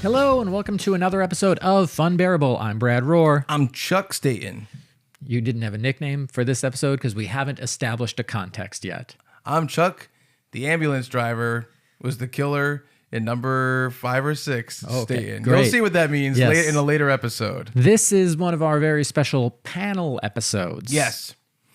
Hello and welcome to another episode of Funbearable. I'm Brad Rohrer. I'm Chuck Staton. You didn't have a nickname for this episode because we haven't established a context yet. I'm Chuck. The ambulance driver was the killer in number 5 or 6. Okay, Staton. great. You'll see what that means Yes. in a later episode. This is one of our very special panel episodes. Yes.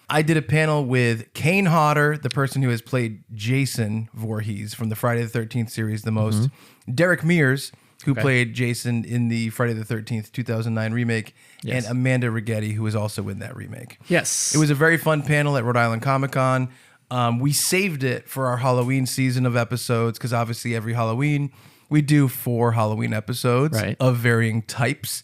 I did a panel with Kane Hodder, the person who has played Jason Voorhees from the Friday the 13th series the most. Derek Mears, who played Jason in the Friday the 13th 2009 remake. Yes. And Amanda Righetti, who was also in that remake. Yes. It was a very fun panel at Rhode Island Comic Con. We saved it for our Halloween season of episodes because obviously every Halloween we do 4 Halloween episodes of varying types.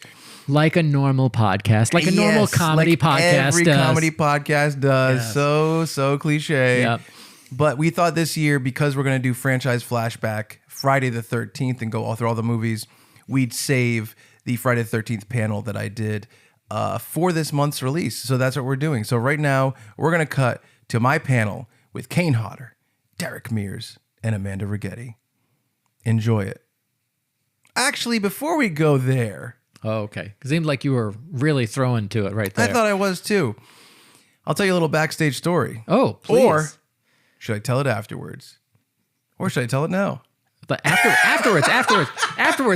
Like a normal podcast, like a normal comedy podcast every does. comedy podcast does. Yes. So cliche. Yep. But we thought this year, because we're going to do franchise flashback Friday the 13th and go all through all the movies, we'd save the Friday the 13th panel that I did for this month's release. So that's what we're doing. So right now, we're going to cut to my panel with Kane Hodder, Derek Mears, and Amanda Righetti. Enjoy it. Actually, before we go there... Oh, okay. It seemed like you were really throwing to it right there. I thought I was too. I'll tell you a little backstage story. Oh, please. Or should I tell it afterwards? Or should I tell it now? But afterwards,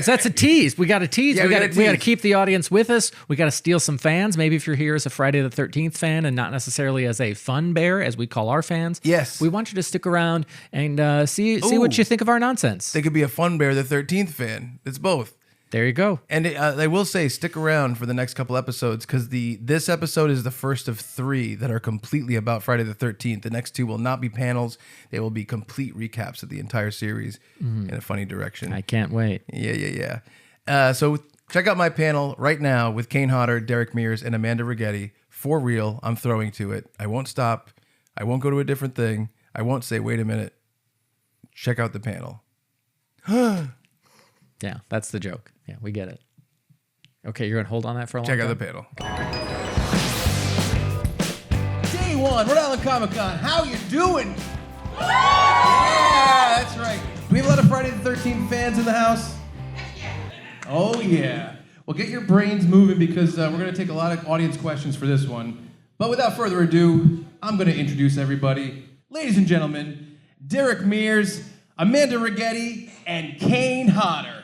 that's a tease. We got to tease. Yeah, we got to tease. keep the audience with us. We got to steal some fans. Maybe if you're here as a Friday the 13th fan and not necessarily as a fun bear, as we call our fans. Yes. We want you to stick around and see what you think of our nonsense. They could be a Fun Bear the 13th fan. It's both. There you go. And I will say, stick around for the next couple episodes because this episode is the first of 3 that are completely about Friday the 13th. The next 2 will not be panels. They will be complete recaps of the entire series in a funny direction. I can't wait. Yeah. So check out my panel right now with Kane Hodder, Derek Mears, and Amanda Righetti. For real, I'm throwing to it. I won't stop. I won't go to a different thing. I won't say, wait a minute. Check out the panel. Yeah, that's the joke. Yeah, we get it. Okay, you're going to hold on that for a long time? Check out the panel. Day 1, Rhode Island Comic Con. How you doing? Yeah, that's right. Do we have a lot of Friday the 13th fans in the house? Oh, yeah. Well, get your brains moving because we're going to take a lot of audience questions for this one. But without further ado, I'm going to introduce everybody. Ladies and gentlemen, Derek Mears, Amanda Righetti, and Kane Hodder.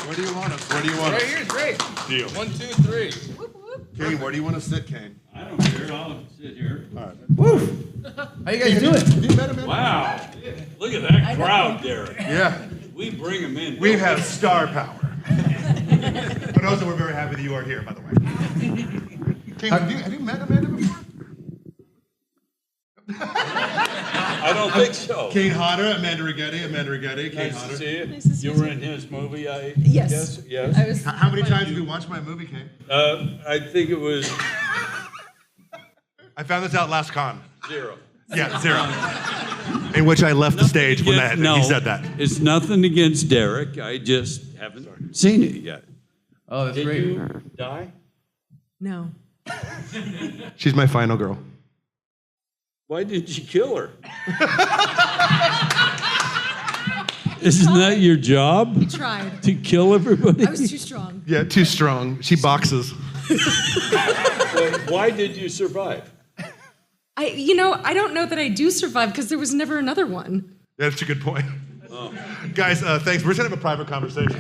Where do you want us? Where do you want us? Right here's great. Deal. 1, 2, 3. Kane, where do you want to sit, Kane? I don't care. I'll sit here. All right. Woo! How you guys doing? Have you met him? Wow. Look at that crowd, Derek. Yeah. We bring them in. We have star power. But also, we're very happy that you are here, by the way. Kane, have you met Amanda before? I don't think so. Kane Hodder, Amanda Righetti, Kane Nice Hodder. to see you. Nice to see You you. were in his movie, I Yes. guess? Yes. I was. How many times have you watched my movie, Kane? I think it was I found this out last con. 0. Yeah, 0. In which I left the stage when he said that. It's nothing against Derek. I just haven't seen it yet. Oh, that's Did great. you die? No. She's my final girl. Why didn't you kill her? Isn't that your job? We tried. To kill everybody? I was too strong. Yeah, too strong. She boxes. Why did you survive? I don't know that I do survive because there was never another one. That's a good point. Oh. Guys, thanks. We're just going to have a private conversation.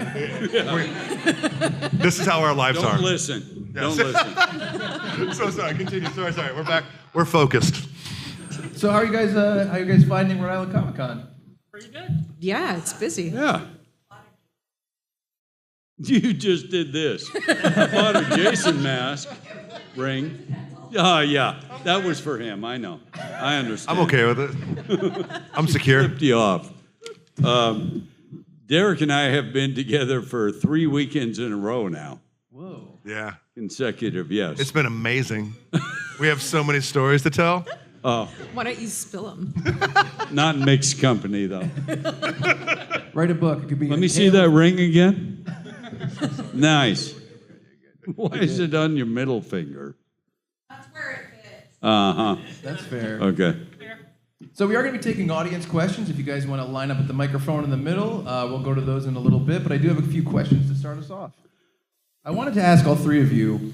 This is how our lives are. Don't listen. Don't listen. So sorry. Continue. Sorry. We're back. We're focused. So how are you guys finding Rhode Island Comic Con? Pretty good. Yeah, it's busy. Yeah. You just did this. I bought a Jason mask ring. Oh, yeah. That was for him. I know. I understand. I'm okay with it. I'm secure. Flipped you off. Derek and I have been together for 3 weekends in a row now. Whoa. Yeah. Consecutive, yes. It's been amazing. We have so many stories to tell. Oh, Why don't you spill them? not mixed company, though. Write a book. It could be. Let me see that ring again. Nice. Why is it on your middle finger? That's where it fits. That's fair. Okay. So we are going to be taking audience questions. If you guys want to line up at the microphone in the middle, we'll go to those in a little bit. But I do have a few questions to start us off. I wanted to ask all three of you,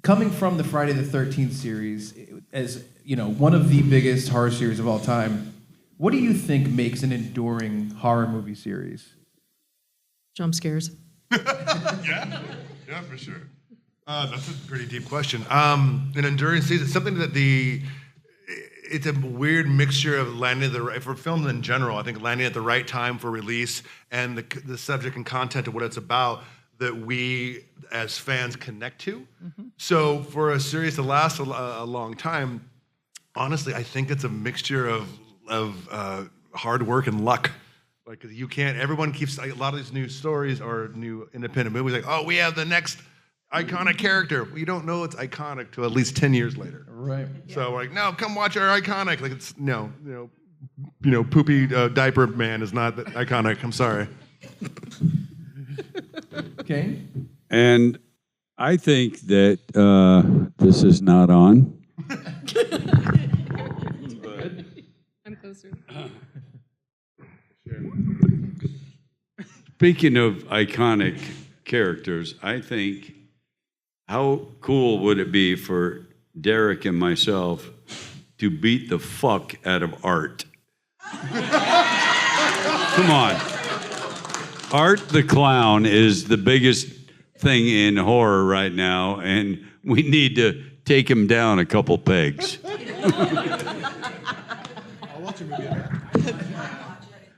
coming from the Friday the 13th series, as one of the biggest horror series of all time, what do you think makes an enduring horror movie series? Jump scares. Yeah, for sure. That's a pretty deep question. An enduring season, something that it's a weird mixture of landing at the right, for films in general, I think landing at the right time for release and the subject and content of what it's about that we as fans connect to. So for a series to last a long time, honestly, I think it's a mixture of hard work and luck. Like, you can't, everyone keeps, a lot of these new stories or new independent movies, like, oh, we have the next iconic character. We don't know it's iconic till at least 10 years later. Right. So we're like, no, come watch our iconic. Like, it's, no, poopy diaper man is not that iconic. I'm sorry. Okay. And I think that this is not on. I'm closer. Speaking of iconic characters, I think, how cool would it be for Derek and myself to beat the fuck out of Art? Come on. Art the Clown is the biggest thing in horror right now, and we need to take him down a couple pegs. I'll watch a movie.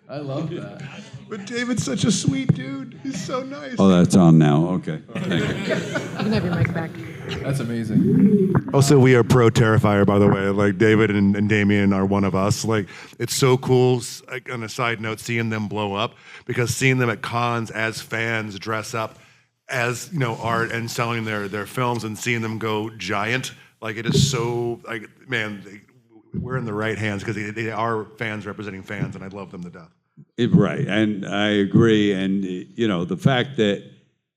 I love that. But David's such a sweet dude. He's so nice. Oh, that's on now. Okay. Thank you. You can have your mic back. That's amazing. Also, we are pro Terrifier, by the way. Like, David and Damien are one of us. Like, it's so cool, like, on a side note, seeing them blow up, because seeing them at cons as fans dress up as, art and selling their films and seeing them go giant, like, it is so, like, man, we're in the right hands, because they are fans representing fans, and I love them to death. Right, and I agree. And, the fact that,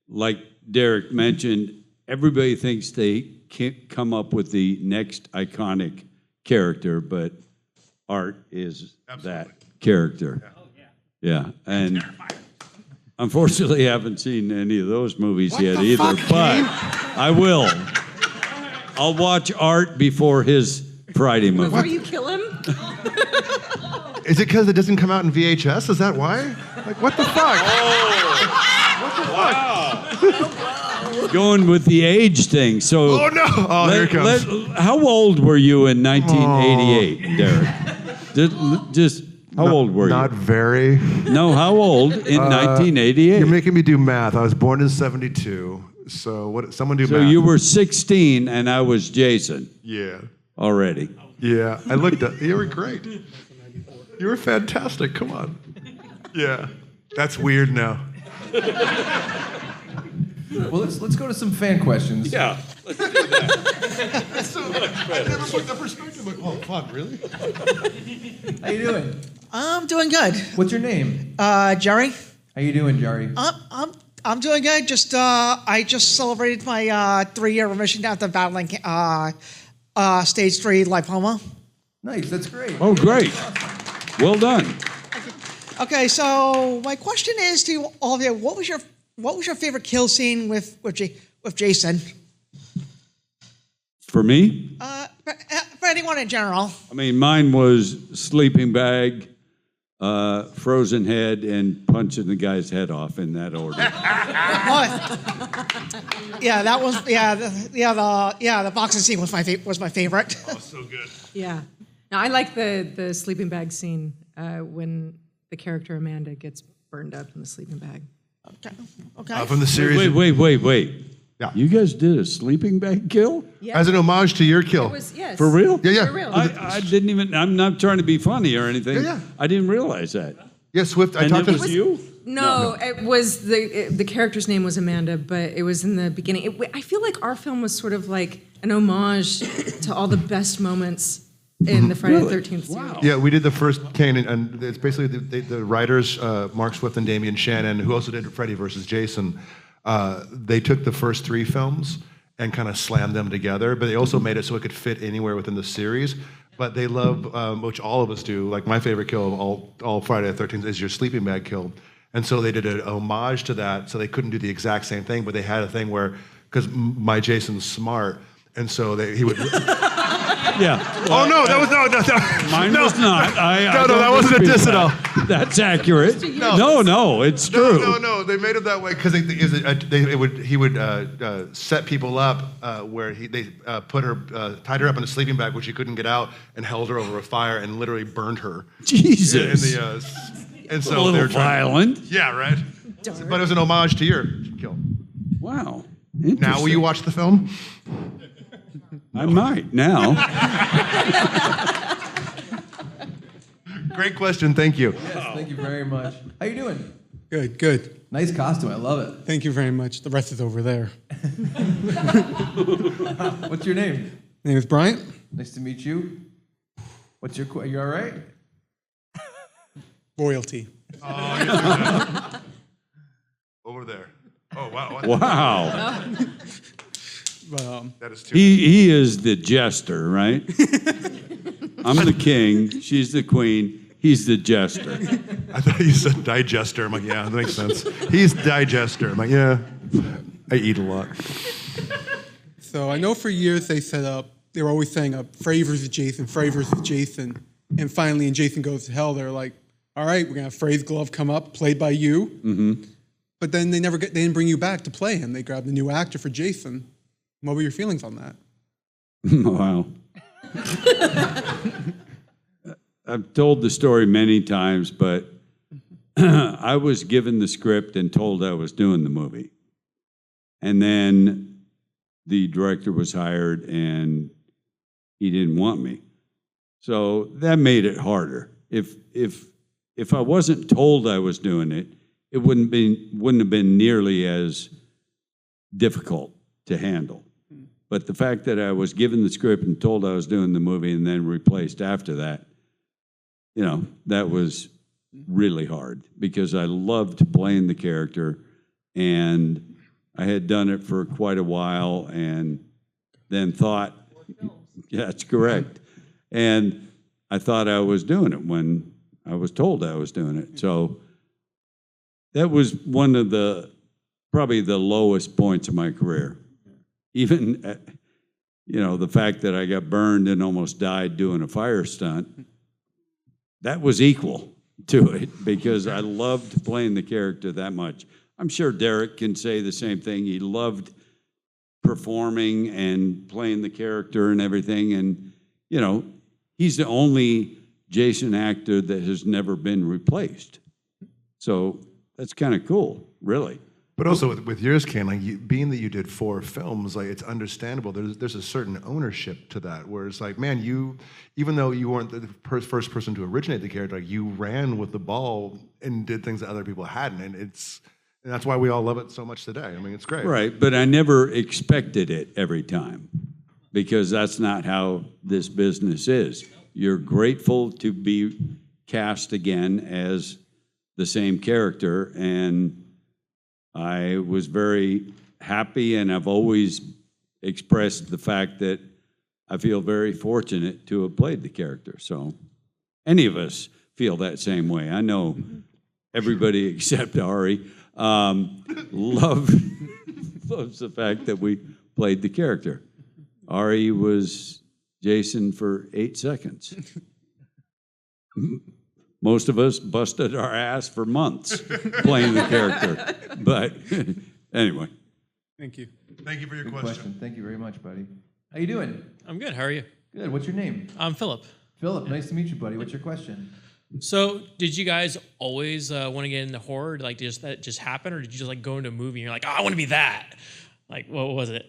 like Derek mentioned, everybody thinks they can't come up with the next iconic character, but Art is that character. Yeah, and unfortunately, I haven't seen any of those movies yet either, but I will. I'll watch Art before his Friday movie. Before you kill him? Is it because it doesn't come out in VHS? Is that why? Like, what the fuck? Going with the age thing. So, Oh, no. Oh, here it comes. How old were you in 1988, Derek? Just how old were you? Not very. No, how old in 1988? You're making me do math. I was born in 72. So what? Someone do So math. you were 16 and I was Jason Yeah. already. Yeah. I looked up. You were great. You were fantastic. Come on. Yeah. That's weird now. Well, let's go to some fan questions. Yeah. I never put the perspective. Like, oh, fuck, really? How you doing? I'm doing good. What's your name? Jerry. How you doing, Jerry? I'm doing good. I just celebrated my 3-year remission after battling stage 3 lipoma. Nice. That's great. Oh, great. Well done. Okay, so my question is to all of you: what was your favorite kill scene with Jason? For me, For anyone in general. I mean, mine was sleeping bag, frozen head, and punching the guy's head off in that order. That was the boxing scene was my favorite. Oh, so good. Yeah. Now, I like the sleeping bag scene when the character Amanda gets burned up in the sleeping bag. Okay. From the series. Wait. Yeah. You guys did a sleeping bag kill? Yeah. As an homage to your kill. It was, yes. For real? Yeah. For real. I didn't even, I'm not trying to be funny or anything. Yeah. I didn't realize that. Yeah, Swift. I And talked it to was you? No, it was the character's name was Amanda, but it was in the beginning. I feel like our film was sort of like an homage to all the best moments in the Friday the 13th series. Wow. Yeah, we did the first Kane, and it's basically the writers, Mark Swift and Damian Shannon, who also did Freddy versus Jason. They took the first 3 films and kind of slammed them together. But they also made it so it could fit anywhere within the series. But they love, which all of us do, like my favorite kill of all Friday the 13th is your sleeping bag kill. And so they did an homage to that, so they couldn't do the exact same thing, but they had a thing where, because my Jason's smart, and so he would... Yeah. Oh, no, that was... No. Mine was not. No, that wasn't a diss at all. That's accurate. No, it's true. No, they made it that way because he would set people up where they put her, tied her up in a sleeping bag where she couldn't get out, and held her over a fire and literally burned her. Jesus. And so a little violent. Yeah, right. But it was an homage to your kill. Wow. Now, will you watch the film? I might now. Great question. Thank you. Yes, thank you very much. How you doing? Good. Nice costume. I love it. Thank you very much. The rest is over there. What's your name? My name is Bryant. Nice to meet you. What's your... Are you all right? Royalty. Over there. Oh, wow. Wow. But, That is too He is the jester, right? I'm the king. She's the queen. He's the jester. I thought you said digester. I'm like, yeah, that makes sense. He's digester. I'm like, yeah, I eat a lot. so I know for years they were always saying Frey versus Jason. And finally, in Jason Goes to Hell, they're like, all right, we're going to have Frey's glove come up, played by you. Mm-hmm. But then they didn't bring you back to play him. They grabbed a new actor for Jason. What were your feelings on that? Wow. I've told the story many times, but I was given the script and told I was doing the movie. And then the director was hired and he didn't want me. So that made it harder. If I wasn't told I was doing it, it wouldn't have been nearly as difficult to handle. But the fact that I was given the script and told I was doing the movie and then replaced after that, that was really hard because I loved playing the character and I had done it for quite a while and then thought, yeah, that's correct. And I thought I was doing it when I was told I was doing it. So that was one of probably the lowest points of my career. Even, the fact that I got burned and almost died doing a fire stunt, that was equal to it because I loved playing the character that much. I'm sure Derek can say the same thing. He loved performing and playing the character and everything. And, he's the only Jason actor that has never been replaced. So that's kind of cool, really. But also with yours, Kane, like being that you did 4 films, like it's understandable. There's a certain ownership to that, where it's like, man, even though you weren't the first person to originate the character, like you ran with the ball and did things that other people hadn't, and that's why we all love it so much today. I mean, it's great. Right, but I never expected it every time because that's not how this business is. You're grateful to be cast again as the same character, and I was very happy, and I've always expressed the fact that I feel very fortunate to have played the character. So any of us feel that same way. I know everybody except Ari loves the fact that we played the character. Ari was Jason for 8 seconds. Most of us busted our ass for months playing the character. But anyway. Thank you. Thank you for your Good question. Thank you very much, buddy. How you doing? I'm good. How are you? Good. What's your name? I'm Philip. Philip. Nice to meet you, buddy. What's your question? So, did you guys always want to get into horror? Like, did that just happen, or did you just go into a movie and you're like, oh, I want to be that? Like, what was it?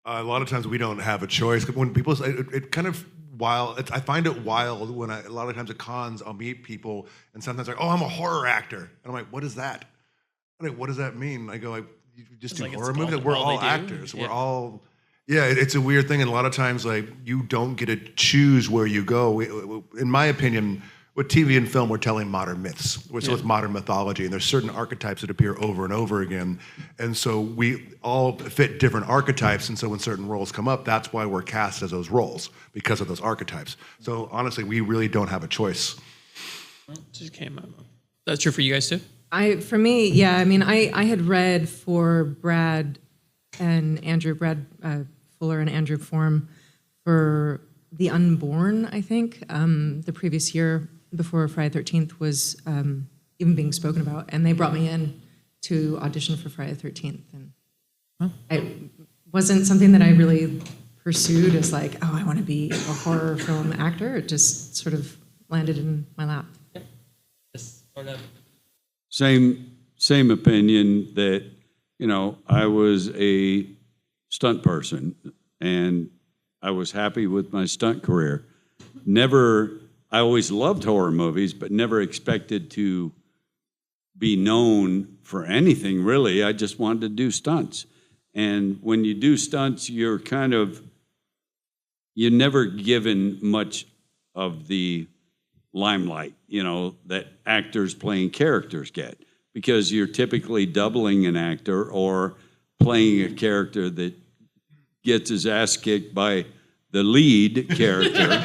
A lot of times we don't have a choice. When people say it kind of wild, I find it wild when a lot of times at cons I'll meet people and sometimes like, oh, I'm a horror actor, and I'm like, what is that? I'm like, what does that mean? I go like, you just do like horror movies. Like, we're all actors. Yeah. We're all. Yeah, it's a weird thing, and a lot of times, like, you don't get to choose where you go. In my opinion, with TV and film, we're telling modern myths. So it's modern mythology, and there's certain archetypes that appear over and over again. And so we all fit different archetypes, and so when certain roles come up, that's why we're cast as those roles, because of those archetypes. So honestly, we really don't have a choice. Well, it just came up. That's true for you guys too? For me, yeah. I mean, I had read for Brad Fuller and Andrew Form for The Unborn, I think, the previous year before Friday the 13th was even being spoken about. And they brought me in to audition for Friday the 13th. And it wasn't something that I really pursued as like, oh, I want to be a horror film actor. It just sort of landed in my lap. Same opinion that, I was a stunt person and I was happy with my stunt career. I always loved horror movies, but never expected to be known for anything really. I just wanted to do stunts. And when you do stunts, you're never given much of the limelight, that actors playing characters get, because you're typically doubling an actor or playing a character that gets his ass kicked by the lead character.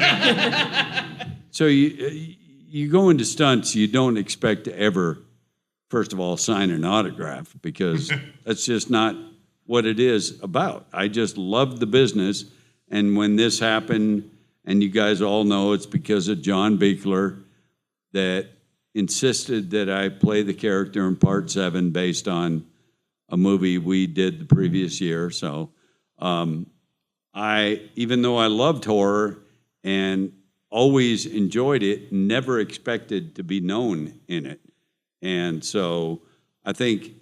So you go into stunts, you don't expect to ever, first of all, sign an autograph, because that's just not what it is about. I just love the business. And when this happened, and you guys all know it's because of John Buechler that insisted that I play the character in Part 7 based on a movie we did the previous year. So even though I loved horror and always enjoyed it, never expected to be known in it. And so I think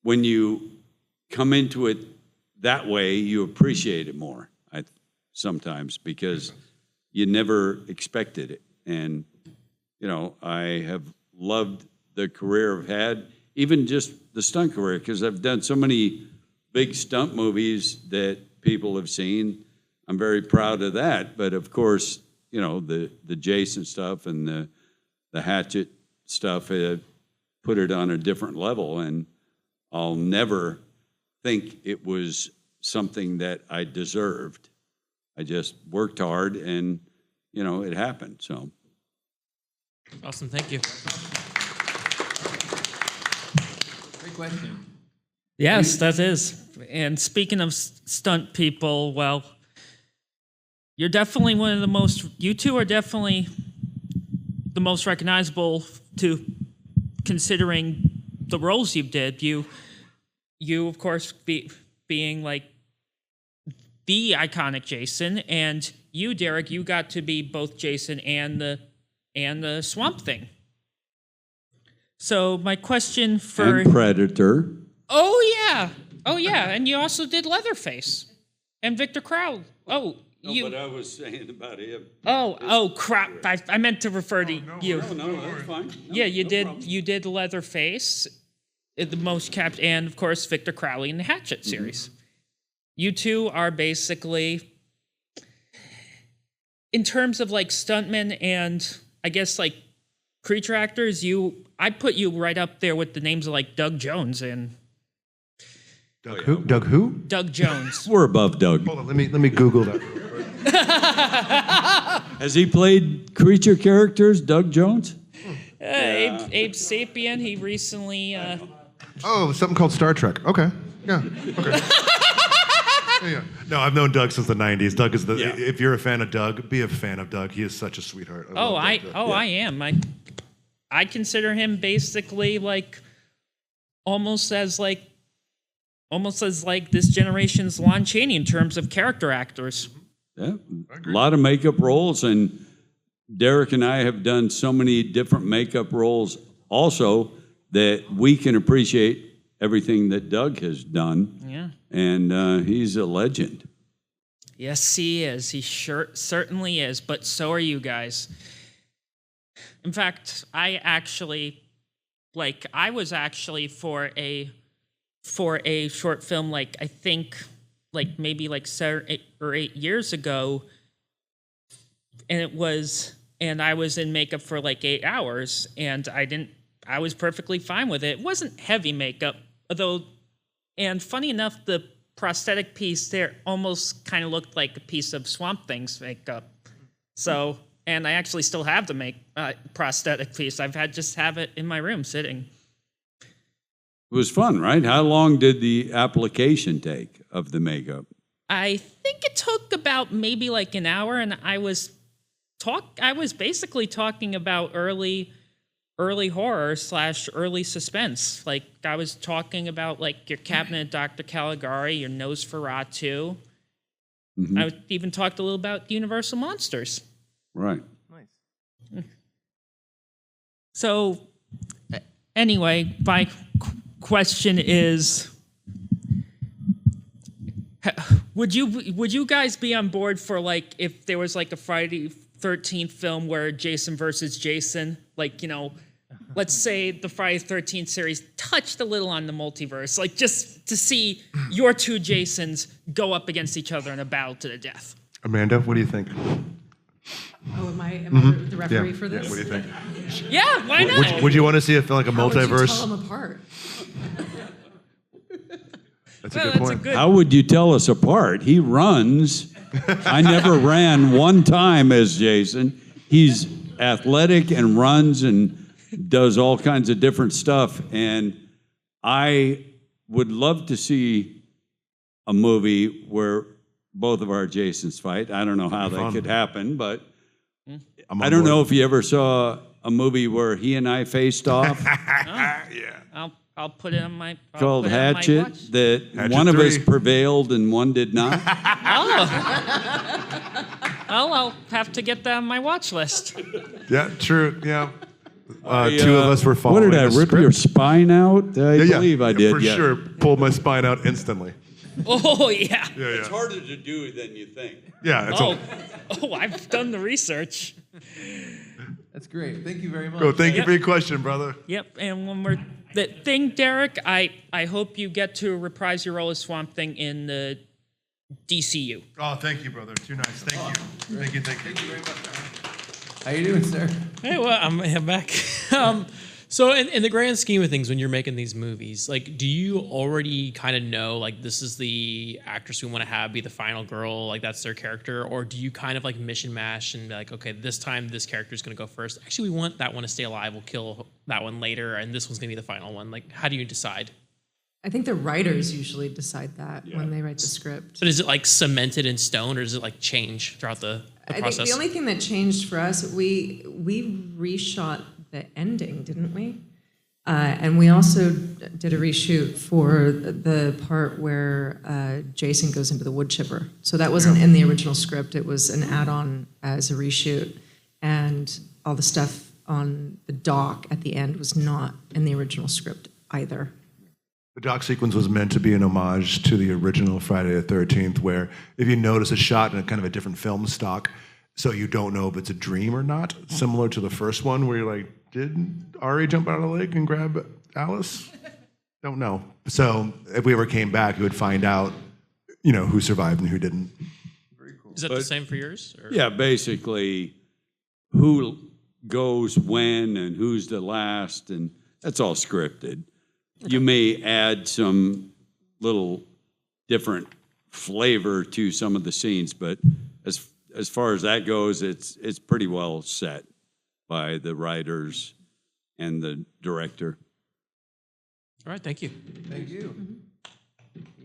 when you come into it that way, you appreciate it more, sometimes, because you never expected it. And, I have loved the career I've had, even just the stunt career, because I've done so many big stunt movies that people have seen. I'm very proud of that. But of course, the Jason stuff and the Hatchet stuff put it on a different level. And I'll never think it was something that I deserved. I just worked hard and, it happened. So. Awesome. Thank you. Great question. Yes, that is. And speaking of stunt people, well, you're definitely one of the most, you two are definitely the most recognizable to considering the roles you did. You of course, being like the iconic Jason, and you, Derek, you got to be both Jason and the Swamp Thing. So my question for... And Predator. Oh, yeah. And you also did Leatherface and Victor Crowley. No, but I was saying about him. Oh, crap. I meant to refer to you. No, that's fine. Yeah, you did Leatherface, the most capped, and of course Victor Crowley in the Hatchet series. Mm-hmm. You two are basically, in terms of like stuntmen and I guess like creature actors, I put you right up there with the names of like Doug Jones and Doug who? Doug who? Doug Jones. We're above Doug. Hold on, let me Google that. Has he played creature characters, Doug Jones? Abe Sapien, he recently... something called Star Trek. Okay. Yeah. Okay. Yeah. No, I've known Doug since the 90s. Doug is if you're a fan of Doug, be a fan of Doug. He is such a sweetheart. I am. I consider him basically like almost as this generation's Lon Chaney in terms of character actors. Yeah. A lot of makeup roles, and Derek and I have done so many different makeup roles also that we can appreciate everything that Doug has done. Yeah. And he's a legend. Yes, he is. He certainly is, but so are you guys. In fact, I was actually for a short film, like I think maybe 7 or 8 years ago, and it was and I was in makeup for like 8 hours, and I was perfectly fine with it. It wasn't heavy makeup, although, and funny enough, the prosthetic piece there almost kind of looked like a piece of Swamp Thing's makeup. So, and I actually still have the prosthetic piece. I've just have it in my room sitting. It was fun, right? How long did the application take of the makeup? I think it took about maybe like an hour, and I was basically talking about early horror / early suspense. Like I was talking about like your Cabinet of Dr. Caligari, your Nosferatu. Mm-hmm. I even talked a little about Universal Monsters. Right. Nice. So, anyway, my question is, would you guys be on board for like if there was like a Friday 13th film where Jason versus Jason, like, you know, let's say the Friday 13th series touched a little on the multiverse, like just to see your two Jasons go up against each other in a battle to the death. Amanda, what do you think? Oh, am I the referee for this? Yeah, what do you think? Yeah, why not? Would you want to see a film like a How would multiverse? you tell them apart? That's a good point. How would you tell us apart? He runs. I never ran one time as Jason. He's athletic and runs and does all kinds of different stuff. And I would love to see a movie where both of our Jasons fight. I don't know how that could happen, but I don't know if you ever saw a movie where he and I faced off. Yeah. I'll put it on my Called Hatchet, that Hatchet one of us 3. prevailed and one did not. I'll have to get that on my watch list. Yeah, true. Yeah. Two of us were What following did I the rip script. your spine out? I believe I did. For sure. Pulled my spine out instantly. Oh yeah. Yeah, yeah. harder to do than you think. Yeah, it's I've done the research. That's great. Thank you very much. Oh, thank you for your question, brother. Yep, and when we're the thing, Derek, I hope you get to reprise your role as Swamp Thing in the DCU. Oh, thank you, brother. Too nice. Thank you. Thank you. Thank you very much. How you doing, sir? Hey, well, I'm back. So in the grand scheme of things, when you're making these movies, like, do you already kind of know, like, this is the actress we want to have be the final girl, like, that's their character? Or do you kind of, like, mission mash and be like, okay, this time this character is going to go first. Actually, we want that one to stay alive. We'll kill that one later, and this one's going to be the final one. Like, how do you decide? I think the writers usually decide that when they write the script. But is it, like, cemented in stone, or does it, like, change throughout the process? I think the only thing that changed for us, we reshot the ending, didn't we? And we also did a reshoot for the part where Jason goes into the wood chipper. So that wasn't in the original script. It was an add-on as a reshoot. And all the stuff on the dock at the end was not in the original script either. The dock sequence was meant to be an homage to the original Friday the 13th, where if you notice it's shot in a kind of a different film stock, so you don't know if it's a dream or not, similar to the first one where you're like, did Ari jump out of the lake and grab Alice? Don't know. So if we ever came back, you would find out, you know, who survived and who didn't. Very cool. Is that the same for yours? Or? Yeah, basically, who goes when and who's the last, and that's all scripted. You may add some little different flavor to some of the scenes, but as far as that goes, it's pretty well set by the writers and the director. All right, thank you. Thank you.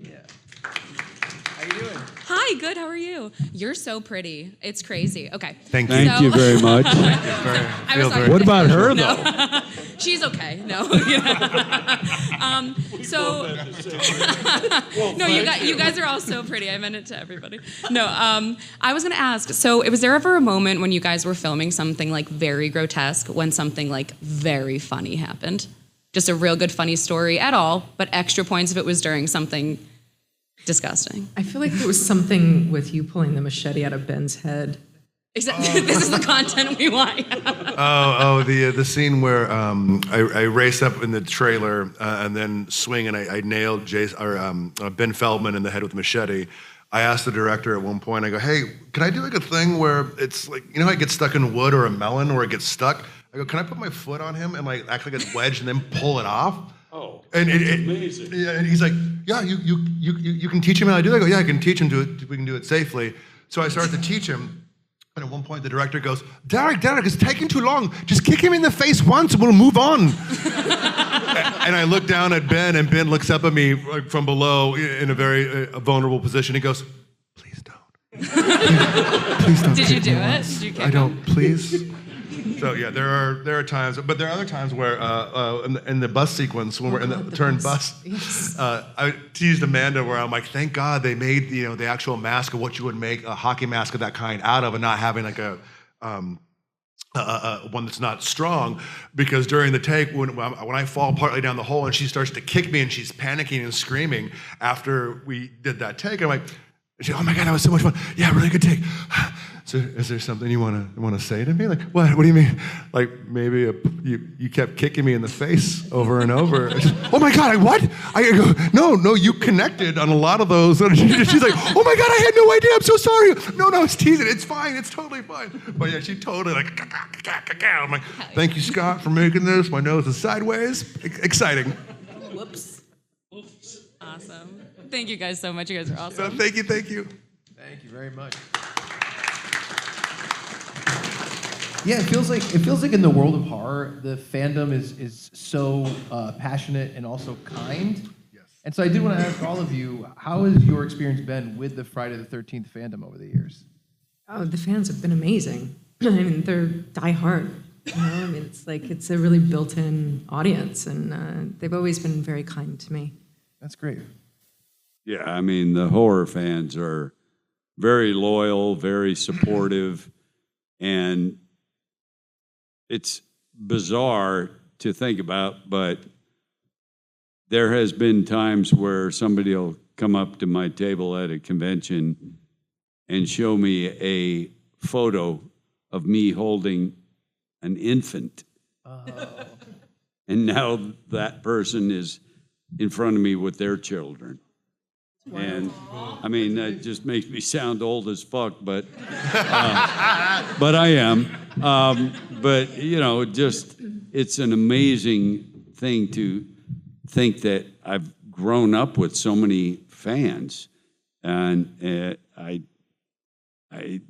Yeah. How you doing? Hi, good. How are you? You're so pretty. It's crazy. Okay. Thank you. Thank you very much. I was talking What to about her, No. though? She's okay. No. So no, you guys are all so pretty. I meant it to everybody. No, I was gonna ask. So, was there ever a moment when you guys were filming something like very grotesque, when something like very funny happened? Just a real good funny story at all, but extra points if it was during something disgusting. I feel like there was something with you pulling the machete out of Ben's head. Exactly. This is the content we want. The scene where I race up in the trailer and then swing and I nailed Ben Feldman in the head with a machete. I asked the director at one point, I go, hey, can I do like a thing where it's like, you know how I get stuck in wood or a melon where it gets stuck? I go, can I put my foot on him and like act like it's wedged and then pull it off? Oh, and that's amazing. Yeah, and he's like, yeah, you can teach him how to do that? I go, yeah, I can teach him to it. We can do it safely. So I started to teach him. And at one point, the director goes, Derek, it's taking too long. Just kick him in the face once and we'll move on. And I look down at Ben, and Ben looks up at me like, from below in a very vulnerable position. He goes, please don't. Please don't. Did you do it? Did you kick I don't, please. So yeah, there are times, but there are other times where in the bus sequence when we're in the turn bus, Yes. I teased Amanda where I'm like, thank God they made the actual mask of what you would make a hockey mask of that kind out of, and not having like a one that's not strong, because during the take when I fall partly down the hole and she starts to kick me and she's panicking and screaming after we did that take, I'm like, oh my God, that was so much fun. Yeah, really good take. So is there something you want to say to me? Like, what? What do you mean? Like, maybe you kept kicking me in the face over and over. Just, oh my God, what? I go, no, you connected on a lot of those. And she's like, oh my God, I had no idea. I'm so sorry. No, it's teasing. It's fine. It's totally fine. But yeah, she totally like, I'm like, thank you, Scott, for making this. My nose is sideways. Exciting. Whoops. Awesome. Thank you guys so much. You guys are awesome. Thank you. Thank you very much. Yeah, it feels like in the world of horror, the fandom is so passionate and also kind. Yes. And so I did want to ask all of you, how has your experience been with the Friday the 13th fandom over the years? Oh, the fans have been amazing. I mean, they're diehard. You know, I mean, it's a really built-in audience, and they've always been very kind to me. That's great. Yeah, I mean, the horror fans are very loyal, very supportive, and it's bizarre to think about, but there has been times where somebody will come up to my table at a convention and show me a photo of me holding an infant. Oh. And now that person is in front of me with their children. And I mean, that just makes me sound old as fuck, but I am. But you know, just it's an amazing thing to think that I've grown up with so many fans, and I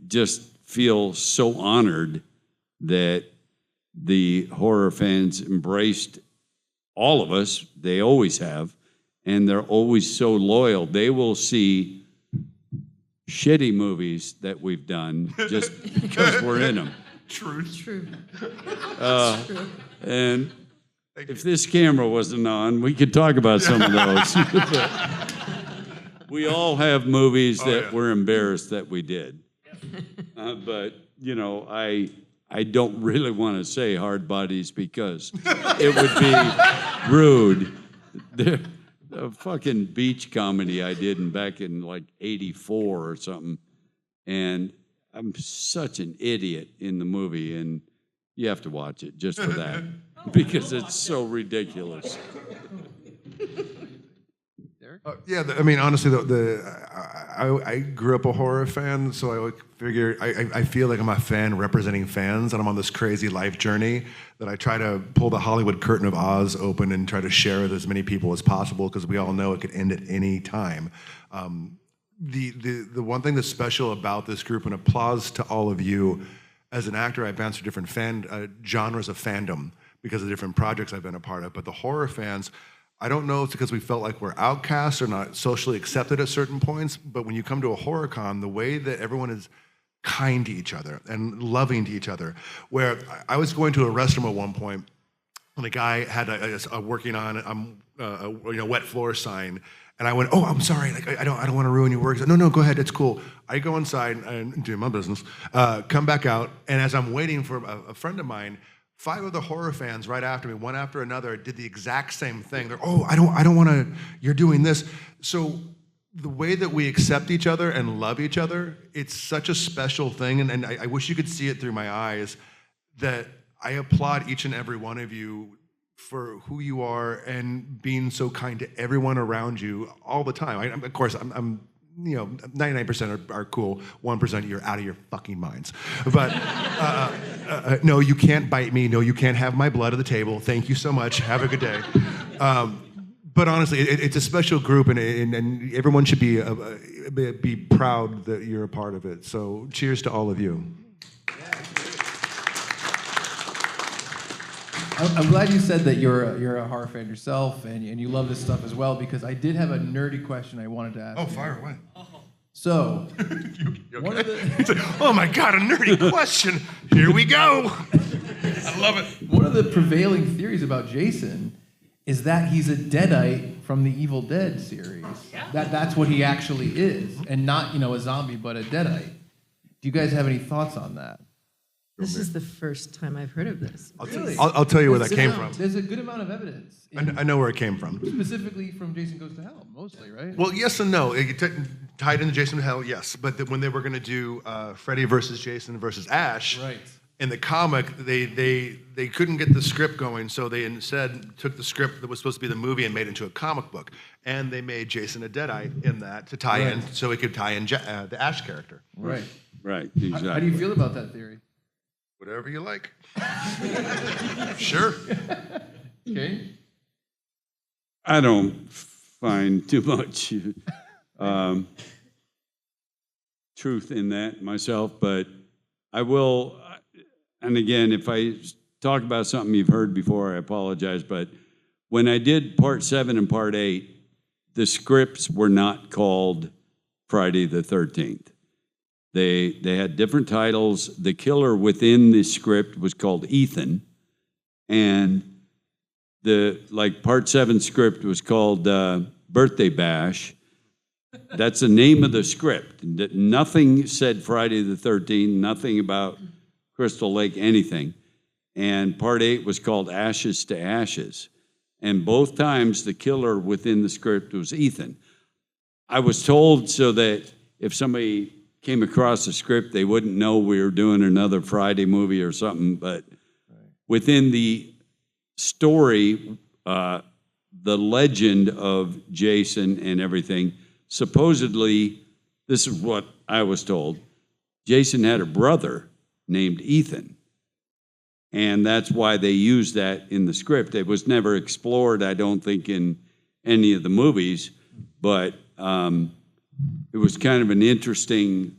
just feel so honored that the horror fans embraced all of us. They always have. And they're always so loyal. They will see shitty movies that we've done just because we're in them. True. And if this camera wasn't on, we could talk about some of those. We all have movies that we're embarrassed that we did. But, you know, I don't really want to say Hard Bodies because it would be rude. A fucking beach comedy I did back in like 84 or something. And I'm such an idiot in the movie, and you have to watch it just for that because it's so ridiculous. Yeah, I mean, honestly, I grew up a horror fan, so I figure I feel like I'm a fan representing fans, and I'm on this crazy life journey that I try to pull the Hollywood curtain of Oz open and try to share with as many people as possible, because we all know it could end at any time. The one thing that's special about this group, and applause to all of you, as an actor, I've bounced through different genres of fandom because of different projects I've been a part of, but the horror fans, I don't know if it's because we felt like we're outcasts or not socially accepted at certain points, but when you come to a horror con, the way that everyone is kind to each other and loving to each other, where I was going to a restroom at one point and a guy had a working on a wet floor sign, and I went, oh, I'm sorry, like I don't want to ruin your work. He said, no, go ahead, it's cool. I go inside and do my business, come back out, and as I'm waiting for a friend of mine, 5 other horror fans right after me, one after another, did the exact same thing. They're, oh, I don't want to, you're doing this. So the way that we accept each other and love each other, it's such a special thing, and I wish you could see it through my eyes, that I applaud each and every one of you for who you are and being so kind to everyone around you all the time. Of course, I'm 99% are cool. 1% you're out of your fucking minds. But no, you can't bite me. No, you can't have my blood at the table. Thank you so much. Have a good day. But honestly, it's a special group, and everyone should be proud that you're a part of it. So cheers to all of you. I'm glad you said that you're a horror fan yourself and you love this stuff as well, because I did have a nerdy question I wanted to ask. Oh, fire away. So, you okay? Oh my God, a nerdy question. Here we go. I love it. One of the prevailing theories about Jason is that he's a Deadite from the Evil Dead series. Yeah. That's what he actually is, and not a zombie, but a Deadite. Do you guys have any thoughts on that? This is the first time I've heard of this. I'll tell you where that came from. There's a good amount of evidence. I know where it came from. Specifically from Jason Goes to Hell, mostly, right? Well, yes and no. It tied into Jason to Hell, yes. But when they were going to do Freddy versus Jason versus Ash, right. In the comic, they couldn't get the script going, so they instead took the script that was supposed to be the movie and made it into a comic book. And they made Jason a Deadite in that to tie in, so it could tie in the Ash character. Right. Right, exactly. How do you feel about that theory? Whatever you like. Sure. Okay. I don't find too much truth in that myself, but I will, and again, if I talk about something you've heard before, I apologize, but when I did part 7 and part 8, the scripts were not called Friday the 13th. They had different titles. The killer within the script was called Ethan, and the part 7 script was called Birthday Bash. That's the name of the script. Nothing said Friday the 13th, nothing about Crystal Lake, anything. And part 8 was called Ashes to Ashes. And both times the killer within the script was Ethan. I was told so that if somebody came across the script, they wouldn't know we were doing another Friday movie or something. But within the story, the legend of Jason and everything, supposedly, this is what I was told, Jason had a brother named Ethan. And that's why they used that in the script. It was never explored, I don't think, in any of the movies, but it was kind of an interesting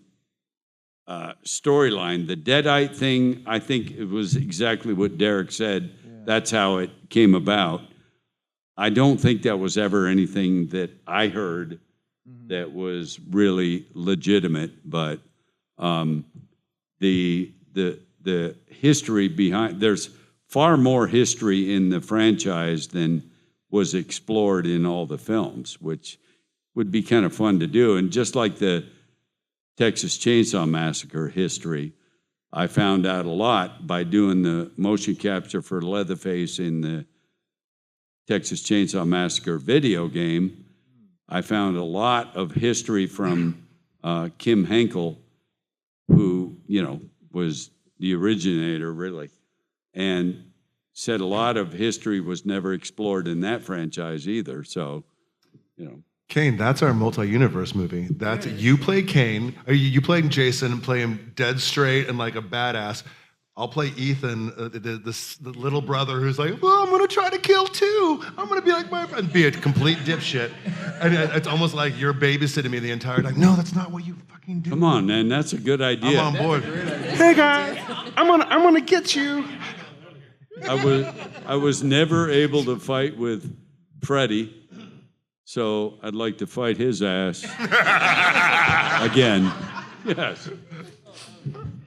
storyline. The Deadite thing, I think it was exactly what Derek said. Yeah. That's how it came about. I don't think that was ever anything that I heard that was really legitimate, but the history behind, there's far more history in the franchise than was explored in all the films, which would be kind of fun to do. And just like the Texas Chainsaw Massacre history, I found out a lot by doing the motion capture for Leatherface in the Texas Chainsaw Massacre video game. I found a lot of history from Kim Henkel, who, was the originator, really, and said a lot of history was never explored in that franchise either. So, Kane, that's our multi-universe movie. That's you play Kane, or you play Jason and play him dead straight and like a badass. I'll play Ethan, the little brother who's like, well, I'm going to try to kill too. I'm going to be like my friend, be a complete dipshit. And it's almost like you're babysitting me the entire time. No, that's not what you fucking do. Come on, man, that's a good idea. I'm on board. Hey, guys, I'm gonna get you. I was never able to fight with Freddy, so I'd like to fight his ass again. Yes.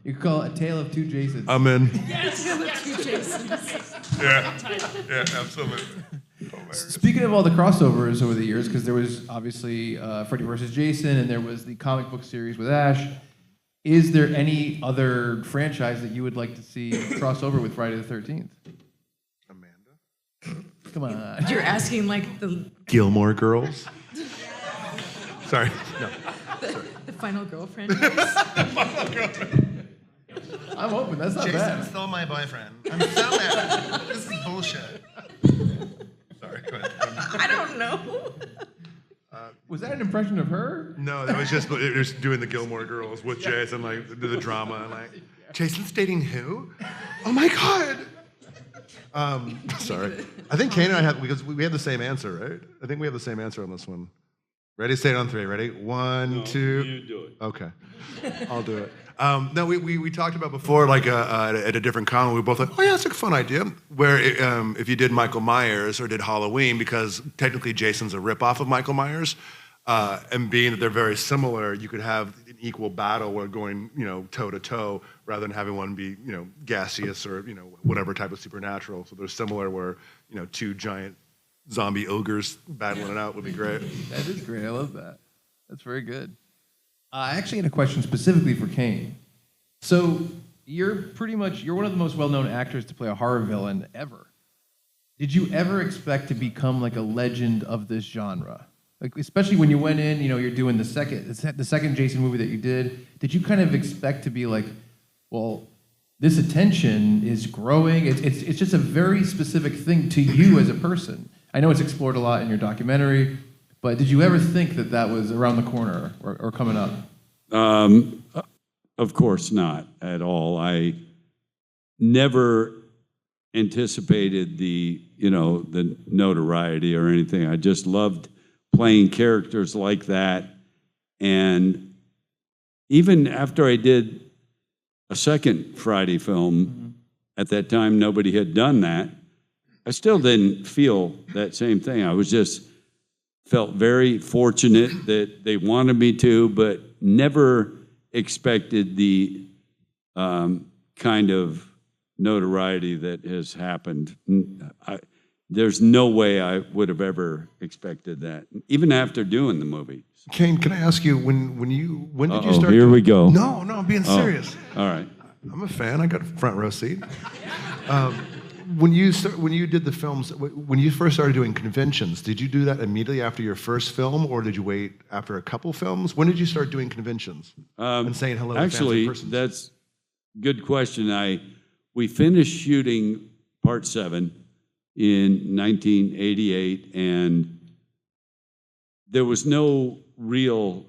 You could call it A Tale of Two Jasons. I'm in. Yes, Tale of Two Jasons. Yeah, absolutely. Speaking of all the crossovers over the years, because there was obviously Freddy vs. Jason, and there was the comic book series with Ash, is there any other franchise that you would like to see cross over with Friday the 13th? Amanda? Come on. You're asking like the Gilmore Girls? Sorry. No. the final girlfriend. I'm open. That's not bad. Jason's still my boyfriend. I'm so mad. This is bullshit. Sorry, go ahead. I don't know. Was that an impression of her? No, that was just it was doing the Gilmore Girls with Jason, like the drama, and like Jason's dating who? Oh my God. Sorry. I think Kane and I have because we have the same answer, right? I think we have the same answer on this one. Ready? Say it on 3. Ready? 1, 2. You do it. Okay, I'll do it. No, we talked about before, like at a different con, we were both like, oh yeah, that's a fun idea. Where if you did Michael Myers or did Halloween, because technically Jason's a ripoff of Michael Myers, and being that they're very similar, you could have an equal battle where going, toe to toe, rather than having one be, gaseous or whatever type of supernatural. So they're similar, where two giant zombie ogres battling it out would be great. That is great. I love that. That's very good. I actually had a question specifically for Kane. So you're one of the most well-known actors to play a horror villain ever. Did you ever expect to become like a legend of this genre? Like, especially when you went in, you're doing the second Jason movie that you did. Did you kind of expect to be like, well, this attention is growing? It's just a very specific thing to you as a person. I know it's explored a lot in your documentary, but did you ever think that was around the corner or coming up? Of course not at all. I never anticipated the notoriety or anything. I just loved playing characters like that. And even after I did a second Friday film, at that time nobody had done that, I still didn't feel that same thing. I was just felt very fortunate that they wanted me to, but never expected the kind of notoriety that has happened. There's no way I would have ever expected that, even after doing the movie. Kane, can I ask you when did you start? Here we go. No, I'm being serious. All right. I'm a fan. I got a front row seat. When you did the films, when you first started doing conventions, did you do that immediately after your first film, or did you wait after a couple films? When did you start doing conventions and saying hello to fans in person? That's a good question. We finished shooting Part 7 in 1988, and there was no real,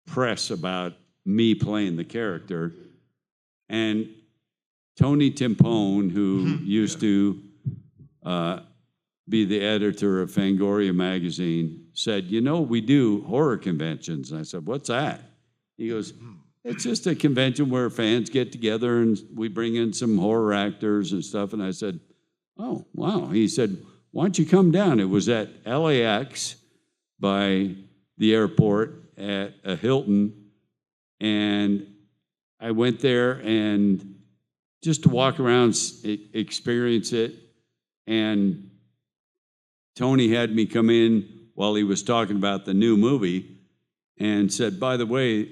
press about me playing the character. And Tony Timpone, who used to be the editor of Fangoria magazine, said, we do horror conventions. And I said, what's that? He goes, it's just a convention where fans get together and we bring in some horror actors and stuff. And I said, oh, wow. He said, why don't you come down? It was at LAX by the airport at a Hilton. And I went there and just to walk around, experience it. And Tony had me come in while he was talking about the new movie and said, by the way,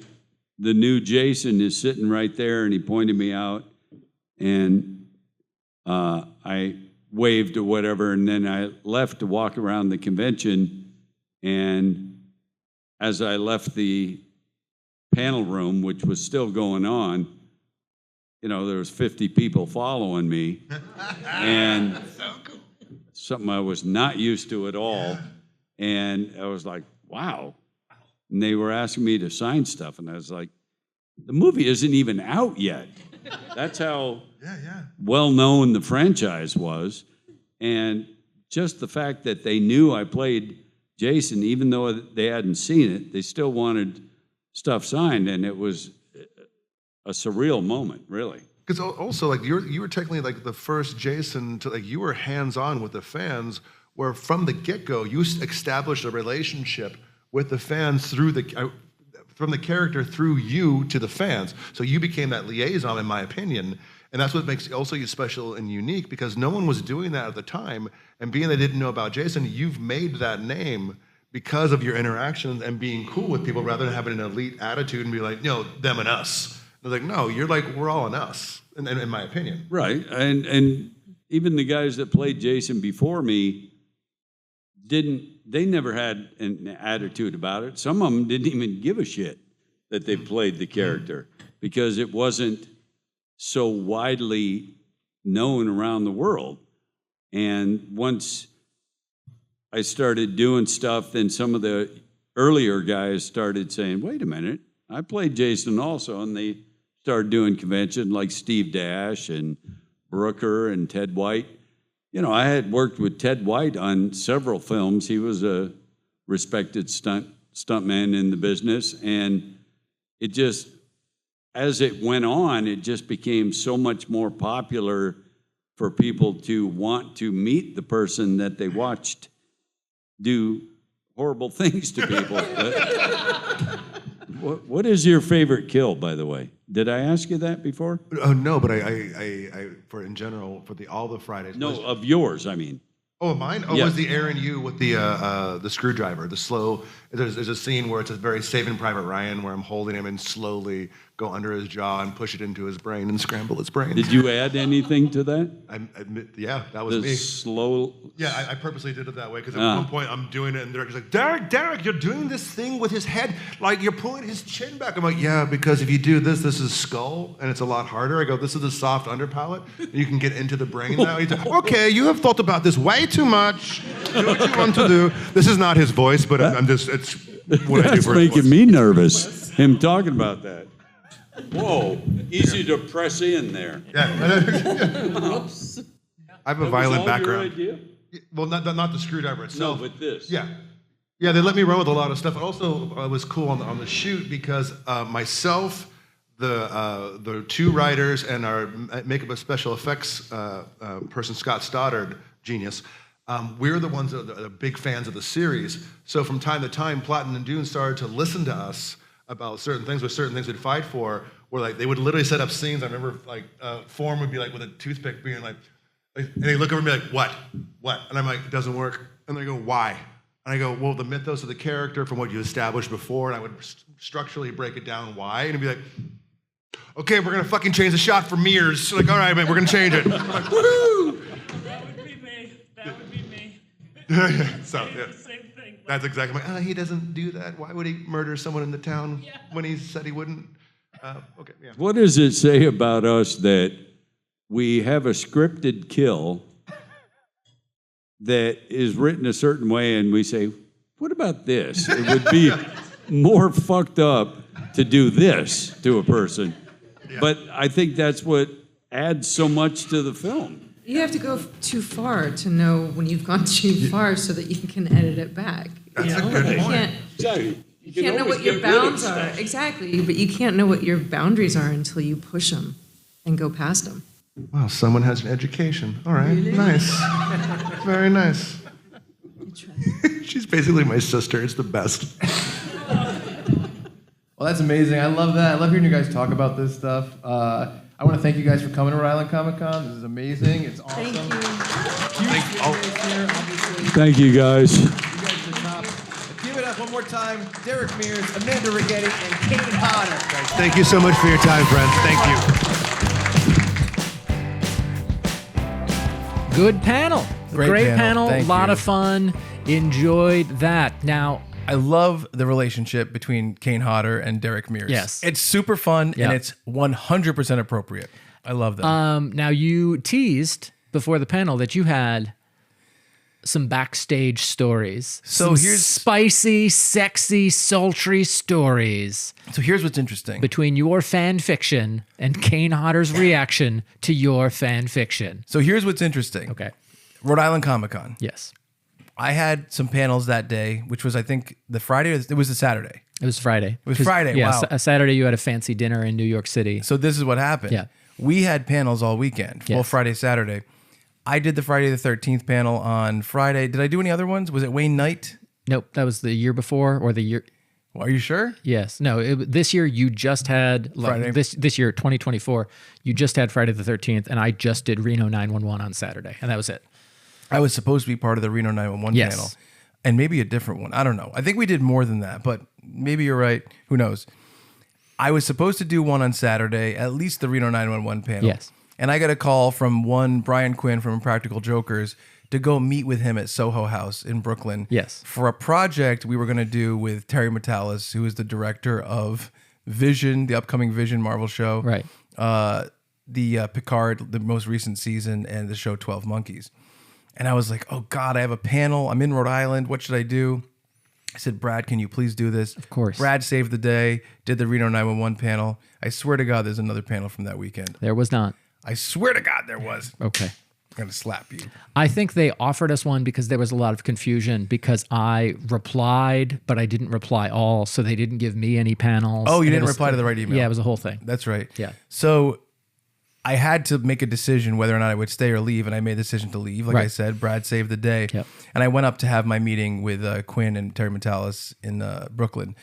the new Jason is sitting right there. And he pointed me out, and I waved or whatever. And then I left to walk around the convention. And as I left the panel room, which was still going on, there was 50 people following me, and something I was not used to at all. And I was like, wow. And they were asking me to sign stuff, and I was like, the movie isn't even out yet. That's how well-known the franchise was. And just the fact that they knew I played Jason, even though they hadn't seen it, they still wanted stuff signed, and it was a surreal moment, really. Because also, you were technically like the first Jason to you were hands-on with the fans, where from the get-go you established a relationship with the fans through from the character through you to the fans. So you became that liaison, in my opinion, and that's what makes also you special and unique, because no one was doing that at the time. And being they didn't know about Jason, you've made that name because of your interactions and being cool with people, rather than having an elite attitude and be like, them and us. And I was like, no, you're like, we're all in us, in my opinion. Right, and even the guys that played Jason before me they never had an attitude about it. Some of them didn't even give a shit that they played the character, because it wasn't so widely known around the world. And once I started doing stuff, then some of the earlier guys started saying, wait a minute, I played Jason also, and they started doing convention like Steve Dash and Brooker and Ted White. You know, I had worked with Ted White on several films. He was a respected stuntman in the business, and it just, as it went on, it just became so much more popular for people to want to meet the person that they watched do horrible things to people. What is your favorite kill, by the way? Did I ask you that before? Oh no, but I for in general for all the Fridays. No, of yours, I mean. Oh, mine? Oh, Yeah. was the Aaron Yu with the screwdriver, the slow. There's a scene where it's a very Saving Private Ryan where I'm holding him and slowly go under his jaw and push it into his brain and scramble his brain. Did you add anything to that? I admit, yeah, that was The me. slow. Yeah, I purposely did it that way because at one point I'm doing it and the director's like, Derek, you're doing this thing with his head, like you're pulling his chin back. I'm like, yeah, because if you do this is skull and it's a lot harder. I go, this is the soft underpalate and you can get into the brain now. He's like, okay, you have thought about this way too much. Do what you want to do. This is not his voice, but I'm just, it's what I do That's for his making voice. me nervous, him talking about that. Whoa, easy to press in there. Yeah. I have a violent That was all background. your idea? Well, not the screwdriver itself. No, but this. Yeah. Yeah, they let me run with a lot of stuff. It also was cool on the shoot because myself, the two writers, and our makeup and special effects person, Scott Stoddard, genius, we're the ones that are big fans of the series. So from time to time, Platten and Dune started to listen to us about certain things we'd fight for, where like they would literally set up scenes. I remember like Form would be like with a toothpick being like, and they look over me like, what? And I'm like, it doesn't work. And they go, why? And I go, well, the mythos of the character from what you established before, and I would structurally break it down why, and it'd be like, okay, we're gonna fucking change the shot for Mears. Like, all right, man, we're gonna change it. I'm like, woohoo! That would be me. That would be me. So, yeah. Same thing. That's exactly my, he doesn't do that. Why would he murder someone in the town when he said he wouldn't? Okay, yeah. What does it say about us that we have a scripted kill that is written a certain way and we say, what about this? It would be more fucked up to do this to a person. Yeah. But I think that's what adds so much to the film. You have to go too far to know when you've gone too far so that you can edit it back. That's you a know? good You point. can't, Exactly. you can't know what your bounds are. Exactly, but you can't know what your boundaries are until you push them and go past them. Wow, someone has an education. All right, nice. Very nice. She's basically my sister. It's the best. Well, that's amazing. I love that. I love hearing you guys talk about this stuff. I want to thank you guys for coming to Rhode Island Comic Con. This is amazing. It's awesome. Thank you. Here, obviously. Thank you, guys. You guys are the top. Give it up one more time. Derek Mears, Amanda Righetti, and Kane Hodder. Guys, thank you so much for your time, friends. Thank you. Good panel. Great panel. A Thank lot you. of fun. Enjoyed that. Now, I love the relationship between Kane Hodder and Derek Mears. Yes. It's super fun, Yeah. and it's 100% appropriate. I love that. now you teased before the panel that you had some backstage stories. So Some here's- spicy, sexy, sultry stories So here's what's interesting. between your fan fiction and Kane Hodder's reaction to your fan fiction. So here's what's interesting. Okay. Rhode Island Comic Con. Yes. I had some panels that day, which was, I think, the Friday, or it was the Saturday. It was Friday. It was Friday, Yeah, wow. a Saturday you had a fancy dinner in New York City. So this is what happened. Yeah. We had panels all weekend. Well, Yes. Friday, Saturday. I did the Friday the 13th panel on Friday. Did I do any other ones? Was it Wayne Knight? Nope, that was the year before or the year. Well, are you sure? Yes. No, this year you just had Friday. this year 2024, you just had Friday the 13th and I just did Reno 911 on Saturday and that was it. I was supposed to be part of the Reno 911 Yes. panel. And maybe a different one. I don't know. I think we did more than that, but maybe you're right. Who knows? I was supposed to do one on Saturday, at least the Reno 911 panel. Yes. And I got a call from one Brian Quinn from Impractical Jokers to go meet with him at Soho House in Brooklyn. Yes. For a project we were going to do with Terry Metalis, who is the director of Vision, the upcoming Vision Marvel show. Right. The Picard, the most recent season, and the show 12 Monkeys. And I was like, oh God, I have a panel. I'm in Rhode Island. What should I do? I said, Brad, can you please do this? Of course. Brad saved the day, did the Reno 911 panel. I swear to God, there's another panel from that weekend. There was not. I swear to God there was. Okay. I'm going to slap you. I think they offered us one because there was a lot of confusion because I replied, but I didn't reply all, so they didn't give me any panels. Oh, you And didn't it was- reply to the right email. Yeah, it was a whole thing. That's right. Yeah. So I had to make a decision whether or not I would stay or leave, and I made the decision to leave. Like I Right. said, Brad saved the day. Yep. And I went up to have my meeting with Quinn and Terry Metalis in Brooklyn.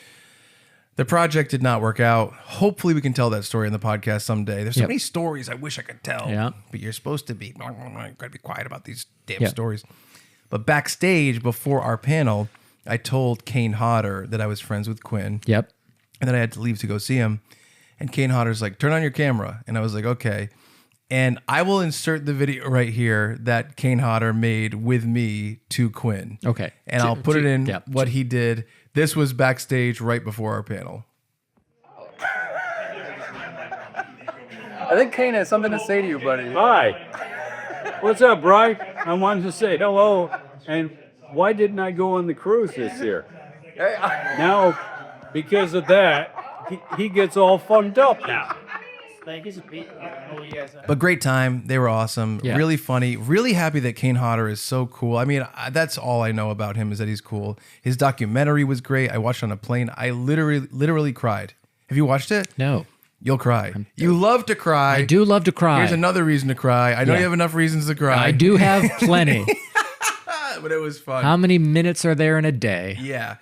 The project did not work out. Hopefully we can tell that story in the podcast someday. There's so Yep. many stories I wish I could tell. Yeah. But you're supposed to be, gotta be quiet about these damn Yeah. stories. But backstage before our panel, I told Kane Hodder that I was friends with Quinn. Yep. And then I had to leave to go see him. And Kane Hodder's like, turn on your camera. And I was like, okay. And I will insert the video right here that Kane Hodder made with me to Quinn. Okay. And I'll put it in Yep. what he did. This was backstage right before our panel. I think Kane has something to say to you, buddy. Hi. What's up, Bry? I wanted to say hello. And why didn't I go on the cruise this year? Now, because of that, he gets all funked up now. But great time. They were awesome. Yeah. Really funny. Really happy that Kane Hodder is so cool. I mean, that's all I know about him is that he's cool. His documentary was great. I watched it on a plane. I literally cried. Have you watched it? No. You'll cry. You love to cry. I do love to cry. Here's another reason to cry. I know Yeah. you have enough reasons to cry. I do have plenty. But it was fun. How many minutes are there in a day? Yeah.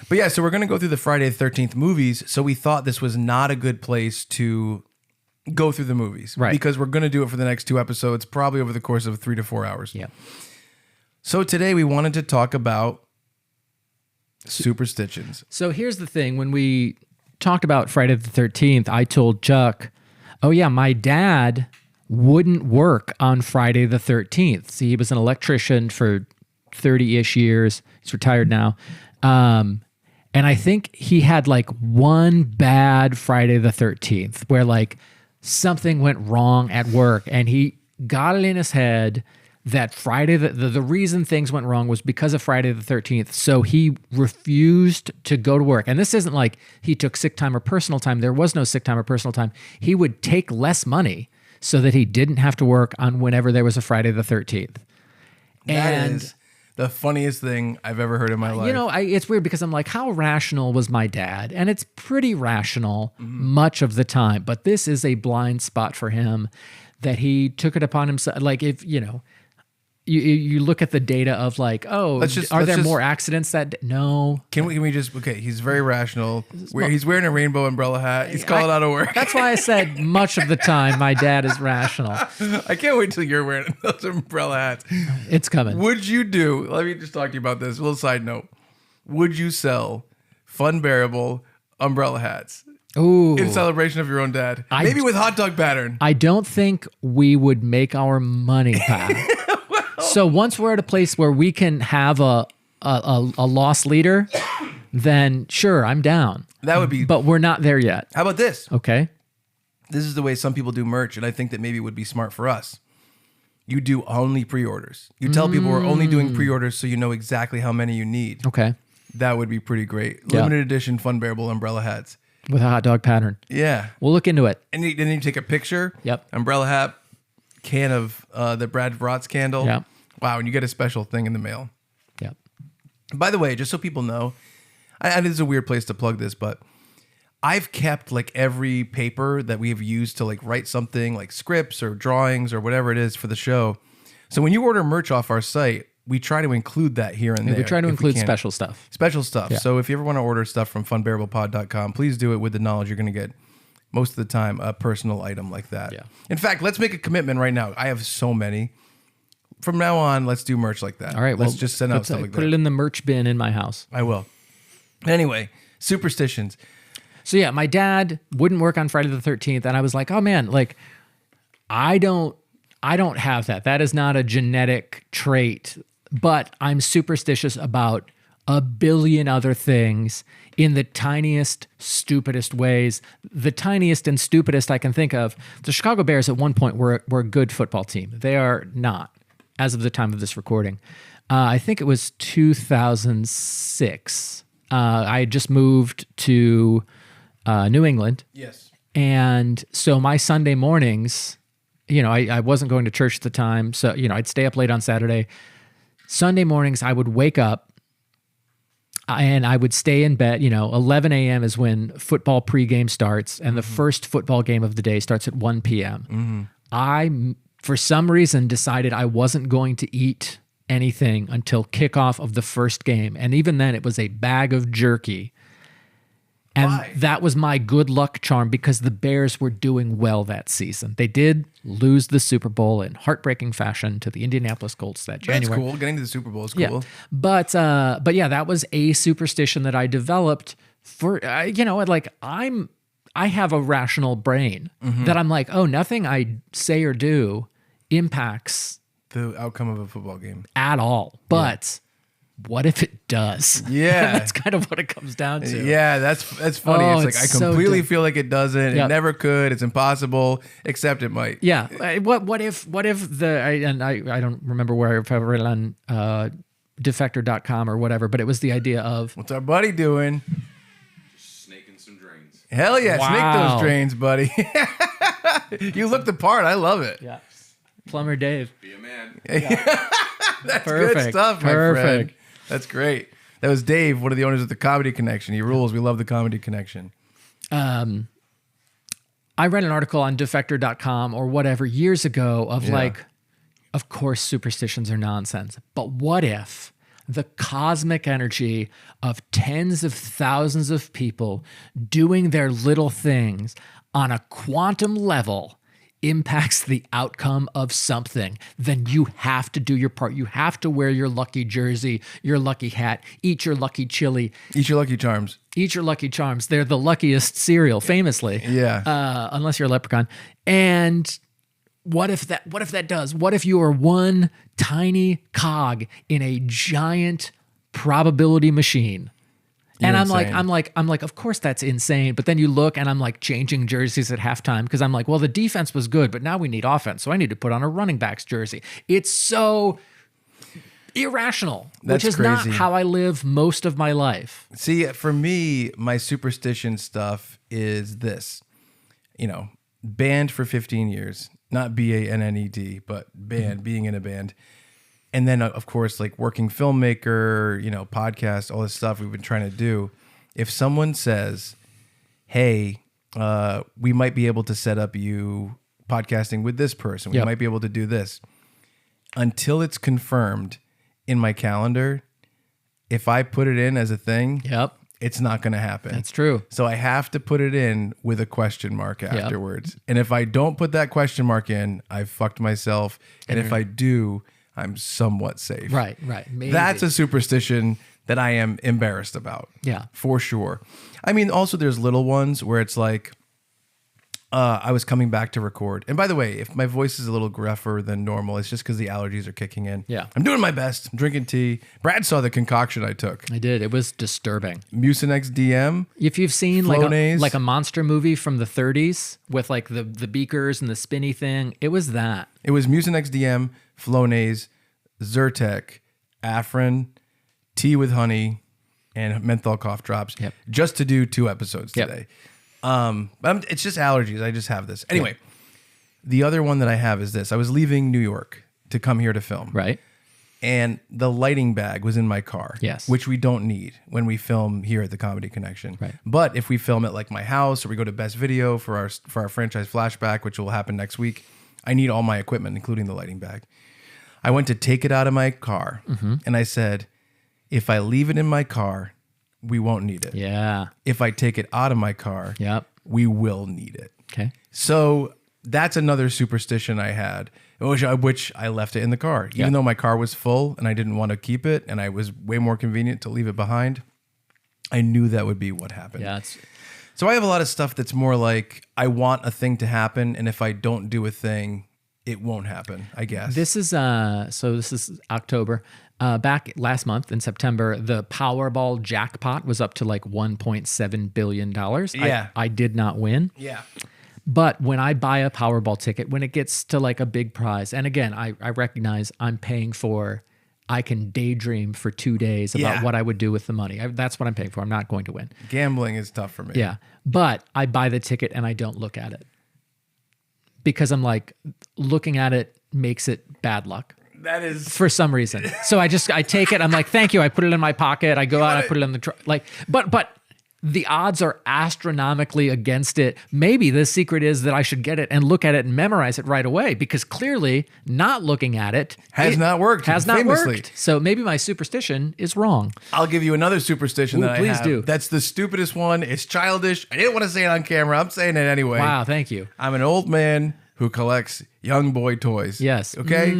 But yeah, so we're going to go through the Friday the 13th movies. So we thought this was not a good place to go through the movies. Right. Because we're going to do it for the next 2 episodes, probably over the course of 3 to 4 hours. Yeah. So today we wanted to talk about Superstitions. So here's the thing. When we talked about Friday the 13th, I told Chuck, oh yeah, my dad wouldn't work on Friday the 13th. See, he was an electrician for 30-ish years. He's retired now. And I think he had like one bad Friday the 13th where like something went wrong at work and he got it in his head that Friday, the reason things went wrong was because of Friday the 13th. So he refused to go to work. And this isn't like he took sick time or personal time. There was no sick time or personal time. He would take less money so that he didn't have to work on whenever there was a Friday the 13th. That is the funniest thing I've ever heard in my life. You know, it's weird because I'm like, how rational was my dad? And it's pretty rational much of the time. But this is a blind spot for him that he took it upon himself. Like if, you know, you look at the data of like, oh, are there more accidents that no? Can we just, okay, he's very rational. He's wearing a rainbow umbrella hat. He's calling out of work. That's why I said much of the time my dad is rational. I can't wait till you're wearing those umbrella hats. It's coming. Would you do, let me just talk to you about this, a little side note. Would you sell Funbearable umbrella hats? Ooh. In celebration of your own dad? Maybe with hot dog pattern. I don't think we would make our money back. So once we're at a place where we can have a lost leader, then sure, I'm down. That would be. But we're not there yet. How about this? Okay. This is the way some people do merch, and I think that maybe it would be smart for us. You do only pre-orders. You tell people we're only doing pre-orders so you know exactly how many you need. Okay. That would be pretty great. Yeah. Limited edition Funbearable umbrella hats. With a hot dog pattern. Yeah. We'll look into it. And then you take a picture. Yep. Umbrella hat, can of the Brad Rohrer candle. Yep. Wow, and you get a special thing in the mail. Yep. By the way, just so people know, I this is a weird place to plug this, but I've kept like every paper that we have used to like write something like scripts or drawings or whatever it is for the show. So when you order merch off our site, we try to include that here and there. We try to if we include can. special stuff. Special stuff. Yeah. So if you ever want to order stuff from funbearablepod.com, please do it with the knowledge you're going to get most of the time a personal item like that. Yeah. In fact, let's make a commitment right now. I have so many. From now on, let's do merch like that. All right. Let's just send out stuff like that. Put it in the merch bin in my house. I will. Anyway, Superstitions. So yeah, my dad wouldn't work on Friday the 13th, and I was like, oh man, like I don't have that. That is not a genetic trait, but I'm superstitious about a billion other things in the tiniest, stupidest ways. The tiniest and stupidest I can think of. The Chicago Bears at one point were a good football team. They are not as of the time of this recording. I think it was 2006. I had just moved to New England. Yes. And so my Sunday mornings, I wasn't going to church at the time. So, I'd stay up late on Saturday. Sunday mornings, I would wake up and I would stay in bed. 11 a.m. is when football pregame starts, and the first football game of the day starts at 1 p.m. I, for some reason, decided I wasn't going to eat anything until kickoff of the first game. And even then, it was a bag of jerky. And that was my good luck charm because the Bears were doing well that season. They did lose the Super Bowl in heartbreaking fashion to the Indianapolis Colts that January. That's cool. Getting to the Super Bowl is cool. Yeah. But yeah, that was a superstition that I developed for, I have a rational brain that I'm like, oh, nothing I say or do impacts the outcome of a football game at all. But what if it does? Yeah. That's kind of what it comes down to. Yeah, that's funny. Oh, it's like I completely feel like it doesn't. Yep. It never could. It's impossible, except it might. Yeah. What if I don't remember where, if I read it on defector.com or whatever, but it was the idea of what's our buddy doing? Just snaking some drains. Hell yeah, Wow. snake those drains, buddy. You look the part. I love it. Yeah. Plumber Dave. Be a man. That's Perfect. good stuff, my Perfect. friend. That's great. That was Dave, one of the owners of the Comedy Connection. He rules. We love the Comedy Connection. I read an article on defector.com or whatever years ago of of course, superstitions are nonsense. But what if the cosmic energy of tens of thousands of people doing their little things on a quantum level impacts the outcome of something? Then you have to do your part. You have to wear your lucky jersey, your lucky hat, eat your lucky chili. Eat your Lucky Charms. Eat your Lucky Charms. They're the luckiest cereal, famously. Yeah. Unless you're a leprechaun. And what if that does? What if you are one tiny cog in a giant probability machine? You're And insane. I'm like, of course that's insane. But then you look and I'm like changing jerseys at halftime because I'm like, well, the defense was good, but now we need offense. So I need to put on a running back's jersey. It's so irrational, That's which is crazy. not how I live most of my life. See, for me, my superstition stuff is this. Band for 15 years, not BANNED, but band, being in a band. And then, of course, like working filmmaker, podcast, all this stuff we've been trying to do. If someone says, hey, we might be able to set up you podcasting with this person. We might be able to do this. Until it's confirmed in my calendar, if I put it in as a thing, it's not going to happen. That's true. So I have to put it in with a question mark afterwards. And if I don't put that question mark in, I've fucked myself. And if I do, I'm somewhat safe. Right. Maybe. That's a superstition that I am embarrassed about. Yeah. For sure. I mean, also there's little ones where it's like, I was coming back to record. And by the way, if my voice is a little gruffer than normal, it's just because the allergies are kicking in. Yeah. I'm doing my best. I'm drinking tea. Brad saw the concoction I took. I did. It was disturbing. Mucinex DM. If you've seen Flonase. like a monster movie from the 30s with like the beakers and the spinny thing, it was that. It was Mucinex DM, Flonase, Zyrtec, Afrin, tea with honey, and menthol cough drops. Just to do 2 episodes today. But it's just allergies. I just have this. Anyway, the other one that I have is this. I was leaving New York to come here to film. Right. And the lighting bag was in my car. Yes. Which we don't need when we film here at the Comedy Connection. Right. But if we film at like my house or we go to Best Video for our franchise flashback, which will happen next week, I need all my equipment, including the lighting bag. I went to take it out of my car and I said, if I leave it in my car, we won't need it. Yeah. If I take it out of my car, we will need it. Okay. So that's another superstition I had, which I left it in the car. Even though my car was full and I didn't want to keep it and I was way more convenient to leave it behind, I knew that would be what happened. Yeah. So I have a lot of stuff that's more like I want a thing to happen, and if I don't do a thing, it won't happen, I guess. This is October. Back last month in September, the Powerball jackpot was up to like $1.7 billion. Yeah. I did not win. Yeah. But when I buy a Powerball ticket, when it gets to like a big prize, and again, I recognize I'm paying for, I can daydream for 2 days about what I would do with the money. That's what I'm paying for. I'm not going to win. Gambling is tough for me. Yeah. But I buy the ticket and I don't look at it because I'm like, looking at it makes it bad luck. That is for some reason. So I take it. I'm like, thank you. I put it in my pocket. I go out, I put it in the truck. Like, but the odds are astronomically against it. Maybe the secret is that I should get it and look at it and memorize it right away because clearly not looking at it has not worked. Has not famously. worked. So maybe my superstition is wrong. I'll give you another superstition that I please have. do. That's the stupidest one. It's childish. I didn't want to say it on camera. I'm saying it anyway. Wow, thank you. I'm an old man who collects young boy toys. Yes. Okay?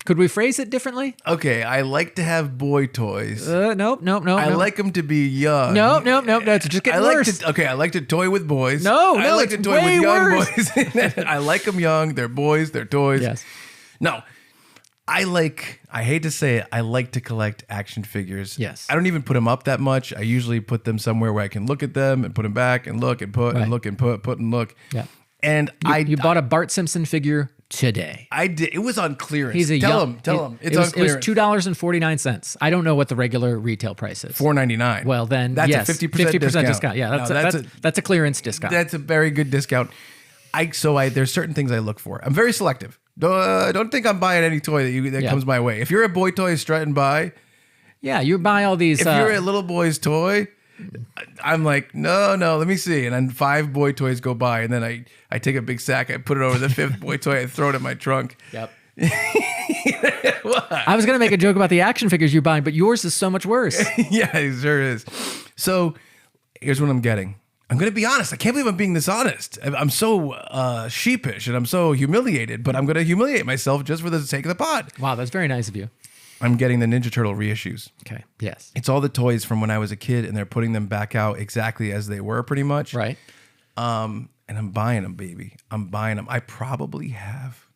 Could we phrase it differently? Okay, I like to have boy toys. Nope. I like them to be young. No. It's just getting worse. I like to toy with boys. I like to it's toy way with young worse. boys. I like them young. They're boys. They're toys. Yes. No, I hate to say it, I like to collect action figures. Yes. I don't even put them up that much. I usually put them somewhere where I can look at them and put them back and look and put and look and put and look. Yeah. And you bought a Bart Simpson figure today. I did. It was on clearance. Tell him. It's it on clearance. It was $2.49. I don't know what the regular retail price is. $4.99. Well, then that's yes, a 50% discount. Yeah, that's a clearance discount. That's a very good discount. There's certain things I look for. I'm very selective. Don't think I'm buying any toy that comes my way. If you're a boy toy strutting by, you buy all these. If you're a little boy's toy, I'm like, no, let me see. And then 5 boy toys go by, and then I take a big sack, I put it over the 5th boy toy, I throw it in my trunk. Yep. I was gonna make a joke about the action figures you're buying, but yours is so much worse. Yeah, it sure is. So here's what I'm getting. I'm going to be honest. I can't believe I'm being this honest. I'm so sheepish and I'm so humiliated, but I'm going to humiliate myself just for the sake of the pod. Wow, that's very nice of you. I'm getting the Ninja Turtle reissues. Okay. Yes. It's all the toys from when I was a kid, and they're putting them back out exactly as they were, pretty much. Right. And I'm buying them, baby. I'm buying them. I probably have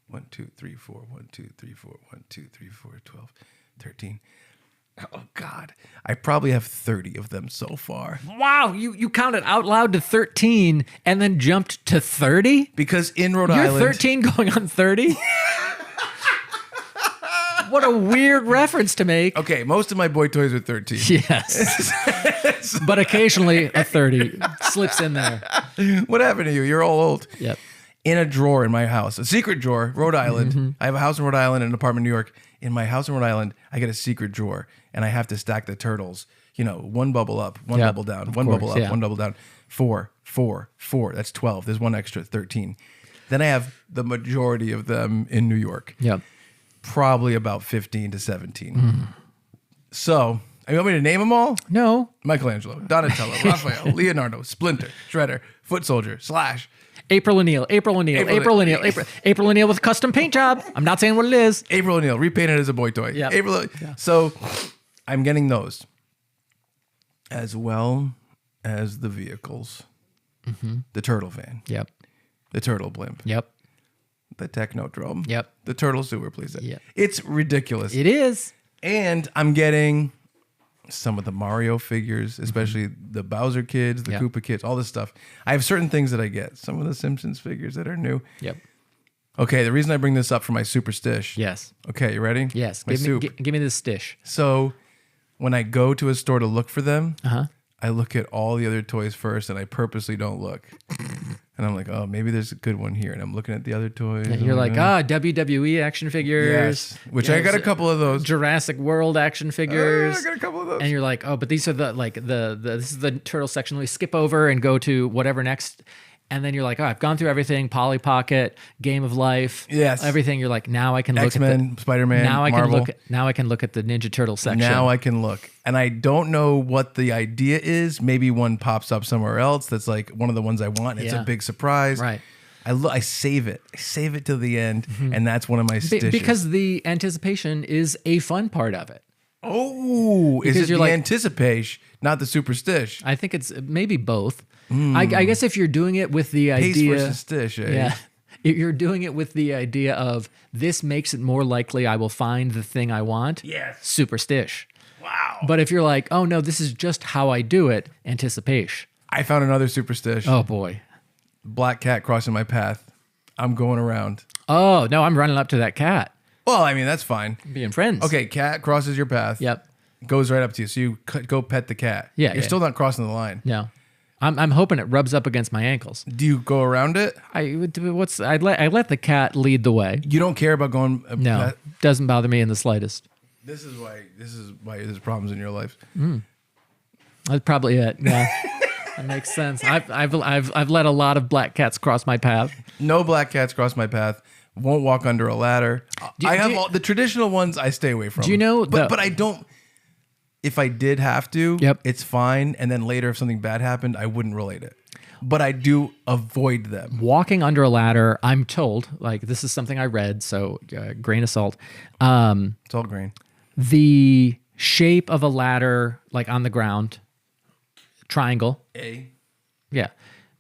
1, 2, 3, 4, 1, 2, 3, 4, 1, 2, 3, 4, 12, 13. Oh God, I probably have 30 of them so far. Wow, you counted out loud to 13 and then jumped to 30? Because in Rhode You're Island, 13 going on 30? What a weird reference to make. Okay, most of my boy toys are 13. Yes. But occasionally a 30 slips in there. What happened to you? You're all old. Yep. In a drawer in my house, a secret drawer, Rhode Island. I have a house in Rhode Island and an apartment in New York. In my house in Rhode Island, I get a secret drawer, and I have to stack the turtles. One bubble up, one bubble down, one bubble up, one bubble down. 4, 4, 4. That's 12. There's one extra, 13. Then I have the majority of them in New York. Yep. Probably about 15 to 17. So, you want me to name them all? No. Michelangelo, Donatello, Raphael, Leonardo, Splinter, Shredder, Foot Soldier, Slash. April O'Neil with a custom paint job. I'm not saying what it is. April O'Neil, repainted as a boy toy. Yep. So, I'm getting those. As well as the vehicles. The turtle van. Yep. The turtle blimp. Yep. The Technodrome. Yep. The turtle sewer, please. Yep. It's ridiculous. It is. And I'm getting some of the Mario figures, especially the Bowser kids, the Koopa kids, all this stuff. I have certain things that I get. Some of the Simpsons figures that are new. Yep. Okay, the reason I bring this up for my superstish. Yes. Okay, you ready? Yes. My soup. Give me this stish. So when I go to a store to look for them, Uh-huh. I look at all the other toys first, and I purposely don't look. And I'm like, oh, maybe there's a good one here. And I'm looking at the other toys. And you're like, WWE action figures. Yes. Which I got a couple of those. Jurassic World action figures. I got a couple of those. And you're like, oh, but these are this is the turtle section. We skip over and go to whatever next. And then you're like, oh, I've gone through everything. Polly Pocket, Game of Life. Yes. Everything. You're like, now I can look X-Men, at Spider-Man, Marvel. Now I can look at the Ninja Turtle section. Now I can look. And I don't know what the idea is. Maybe one pops up somewhere else that's like one of the ones I want. It's a big surprise. Right. I save it. I save it till the end. And that's one of my stitches. Because the anticipation is a fun part of it. Oh, is it the anticipation, not the superstish? I think it's maybe both. I guess if you're doing it with the idea... Pace versus stish, eh? Yeah. If you're doing it with the idea of this makes it more likely I will find the thing I want. Yes. Superstish. Wow. But if you're like, oh no, this is just how I do it, anticipation. I found another superstition. Oh boy. Black cat crossing my path. I'm going around. Oh no, I'm running up to that cat. Well, I mean, that's fine. Being friends. Okay, cat crosses your path. Yep. Goes right up to you. So you go pet the cat. Yeah, You're yeah. still not crossing the line. No. I'm hoping it rubs up against my ankles. Do you go around it? I let the cat lead the way. You don't care about going. No, doesn't bother me in the slightest. This is why there's problems in your life. That's probably it. Yeah, that makes sense. I've let a lot of black cats cross my path. No black cats cross my path. Won't walk under a ladder. I have all the traditional ones. I stay away from. Do you know? But I don't. If I did have to, it's fine. And then later, if something bad happened, I wouldn't relate it. But I do avoid them. Walking under a ladder, I'm told, like this is something I read, so grain of salt. It's all grain. The shape of a ladder, like on the ground, triangle,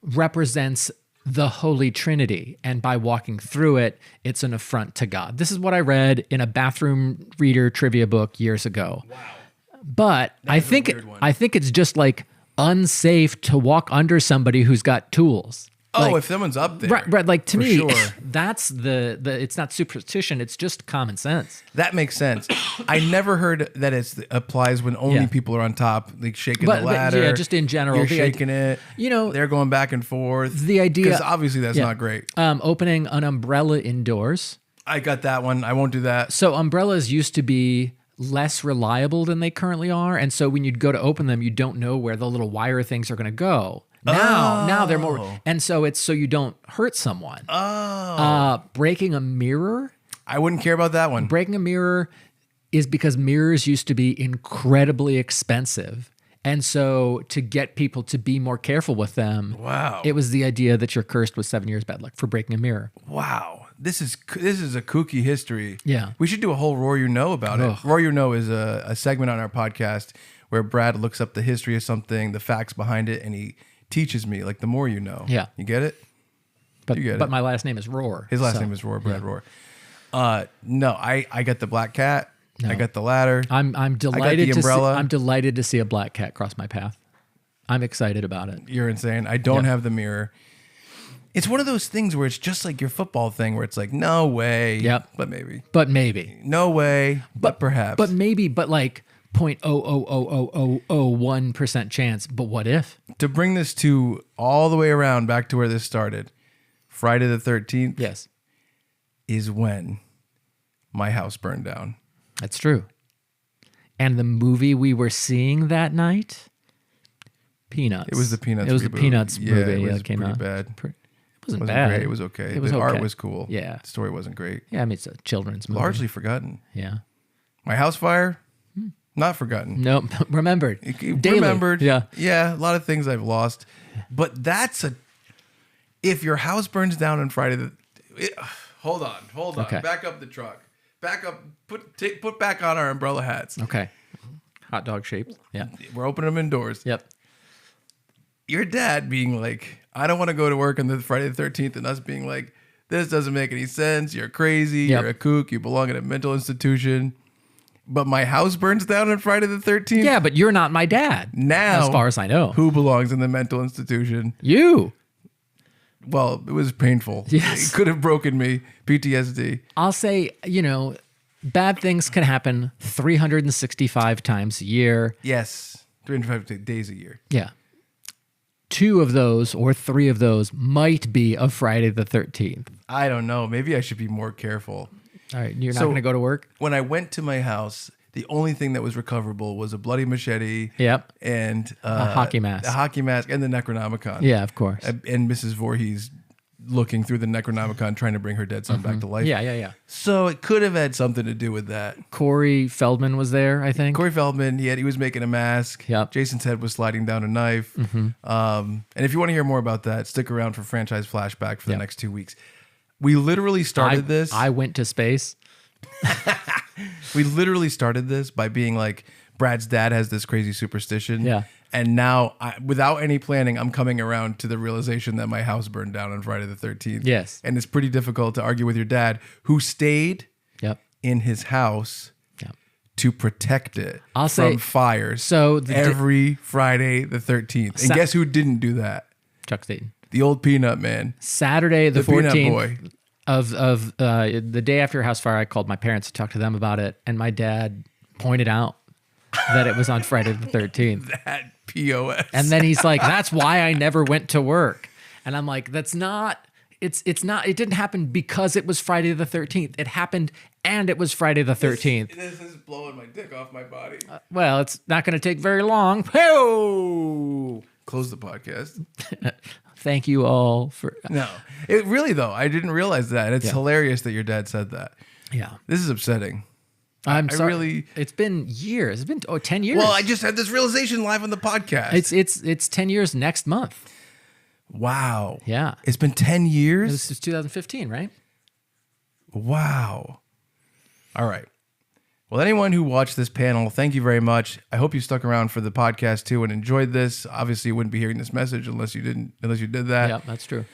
represents the Holy Trinity. And by walking through it, it's an affront to God. This is what I read in a bathroom reader trivia book years ago. Wow. But I think it's just like unsafe to walk under somebody who's got tools. Oh, Like, if someone's up there. right, like to for me, sure. that's the it's not superstition, it's just common sense. That makes sense. I never heard that it applies when only people are on top, like shaking the ladder. yeah, just in general. You're the shaking it. You know, they're going back and forth. The idea, because obviously that's not great. Opening an umbrella indoors. I got that one. I won't do that. So umbrellas used to be less reliable than they currently are, and so when you'd go to open them, you don't know where the little wire things are going to go. Now they're more, and so it's so you don't hurt someone. Breaking a mirror. I wouldn't care about that one. Breaking a mirror is because mirrors used to be incredibly expensive. And so to get people to be more careful with them, it was the idea that you're cursed with 7 years bad luck for breaking a mirror. Wow. This is a kooky history. Yeah. We should do a whole Roar You Know about it. Roar You Know is a segment on our podcast where Brad looks up the history of something, the facts behind it, and he teaches me, like, the more you know. Yeah. You get it? But, you get but it. my last name is Rohrer. His last name is Roar, Brad Rohrer. No, I got the black cat. No. I got the ladder. I'm delighted I got the umbrella. I'm delighted to see a black cat cross my path. I'm excited about it. You're insane. I don't have the mirror. It's one of those things where it's just like your football thing where it's like, no way. Yep. But maybe. But maybe. No way. But perhaps. But maybe, but like 0.0000001% chance. But what if? To bring this to all the way around back to where this started, Friday the 13th. Yes. Is when my house burned down. That's true. And the movie we were seeing that night, Peanuts. It was the Peanuts. It was reboot. the Peanuts movie it was that came pretty out. Bad. It wasn't bad. bad. It was okay. It was the okay. art was cool. Yeah. The story wasn't great. Yeah, I mean, it's a children's movie. Largely forgotten. Yeah. My house fire, not forgotten. Nope. Remembered. Daily. Remembered. Yeah. Yeah. A lot of things I've lost. But if your house burns down on Friday, hold on. Okay. Back up the truck. Back up. Put back on our umbrella hats. Okay. Hot dog shaped. Yeah. We're opening them indoors. Yep. Your dad being like, I don't want to go to work on the Friday the 13th, and us being like, this doesn't make any sense. You're crazy. Yep. You're a kook. You belong in a mental institution. But my house burns down on Friday the 13th? Yeah, but you're not my dad. Now, as far as I know. Who belongs in the mental institution? You. Well, it was painful. Yes. It could have broken me. PTSD. I'll say, bad things can happen 365 times a year. Yes. 305 days a year. Yeah. 2 of those or 3 of those might be a Friday the 13th. I don't know. Maybe I should be more careful. All right. You're not going to go to work? When I went to my house, the only thing that was recoverable was a bloody machete. Yep. And a hockey mask. A hockey mask and the Necronomicon. Yeah, of course. And Mrs. Voorhees looking through the Necronomicon trying to bring her dead son back to life. Yeah. So it could have had something to do with that. Corey Feldman was there, I think. Corey Feldman, he was making a mask. Yep. Jason's head was sliding down a knife. And if you want to hear more about that, stick around for Franchise Flashback for the next 2 weeks. We literally started this. I went to space. We literally started this by being like, Brad's dad has this crazy superstition. Yeah. And now, without any planning, I'm coming around to the realization that my house burned down on Friday the 13th. Yes. And it's pretty difficult to argue with your dad, who stayed Yep. in his house Yep. to protect it I'll from say- fires. so every Friday the 13th. And guess who didn't do that? Chuck Staton. The old peanut man. Saturday the Peanut 14th boy. of the day after house fire, I called my parents to talk to them about it, and my dad pointed out that it was on Friday the 13th. That POS. And then he's like, "That's why I never went to work." And I'm like, "That's not. It's not. It didn't happen because it was Friday the 13th. It happened, and it was Friday the 13th. This is blowing my dick off my body. Well, it's not going to take very long." Whoa! Close the podcast. Thank you all for. No, it really though. I didn't realize that. It's hilarious that your dad said that. Yeah, this is upsetting. I'm sorry. Really. It's been years. It's been 10 years. Well, I just had this realization live on the podcast. It's 10 years next month. Wow. Yeah. It's been 10 years. This is 2015, right? Wow. All right. Well, anyone who watched this panel, thank you very much. I hope you stuck around for the podcast too and enjoyed this. Obviously, you wouldn't be hearing this message unless you did that. Yeah, that's true.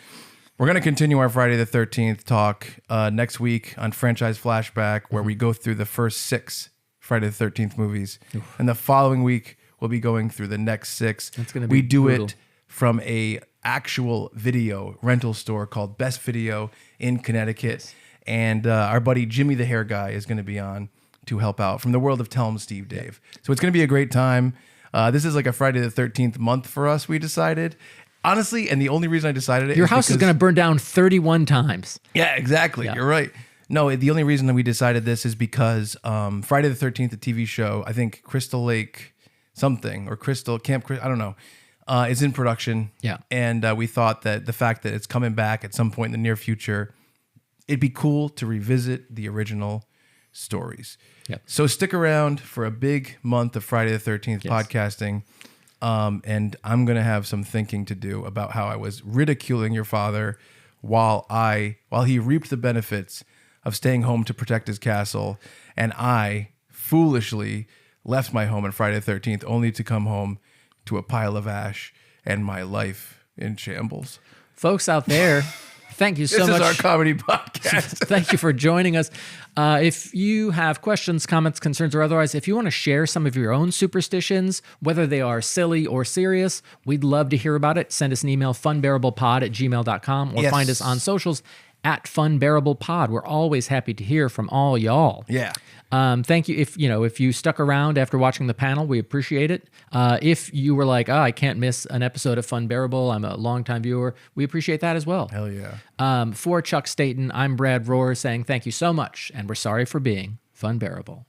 We're going to continue our Friday the 13th talk next week on Franchise Flashback, where we go through the first 6 Friday the 13th movies. And the following week, we'll be going through the next 6. That's going to be We do brutal. it from a actual video rental store called Best Video in Connecticut. And our buddy Jimmy the Hair Guy is going to be on to help out from the world of Tell 'em Steve Dave. So it's going to be a great time. This is like a Friday the 13th month for us, we decided. Honestly, and the only reason I decided it Your is house is because- going to burn down 31 times. Yeah, exactly. Yeah. You're right. No, the only reason that we decided this is because Friday the 13th, the TV show, I think Crystal Lake something or Crystal Camp, I don't know, is in production. Yeah. And we thought that the fact that it's coming back at some point in the near future, it'd be cool to revisit the original stories. Yep. So stick around for a big month of Friday the 13th podcasting. And I'm going to have some thinking to do about how I was ridiculing your father while he reaped the benefits of staying home to protect his castle. And I foolishly left my home on Friday the 13th only to come home to a pile of ash and my life in shambles. Folks out there, thank you so This much. is our comedy podcast. Thank you for joining us. If you have questions, comments, concerns, or otherwise, if you want to share some of your own superstitions, whether they are silly or serious, we'd love to hear about it. Send us an email, funbearablepod@gmail.com, or Yes. find us on socials at funbearablepod. We're always happy to hear from all y'all. Yeah. Thank you. If you stuck around after watching the panel, we appreciate it. If you were like, I can't miss an episode of Funbearable, I'm a longtime viewer, we appreciate that as well. Hell yeah. For Chuck Staton, I'm Brad Rohrer saying thank you so much, and we're sorry for being Funbearable.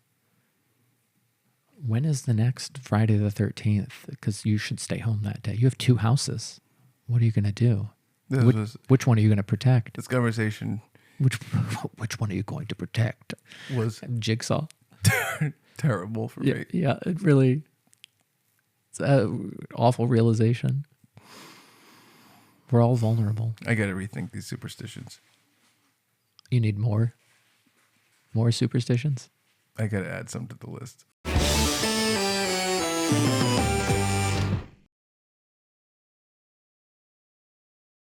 When is the next Friday the 13th? Because you should stay home that day. You have 2 houses. What are you going to do? Which one are you going to protect? This conversation Which one are you going to protect? was Jigsaw. terrible for me. Yeah, it's an awful realization. We're all vulnerable. I got to rethink these superstitions. You need more superstitions? I got to add some to the list.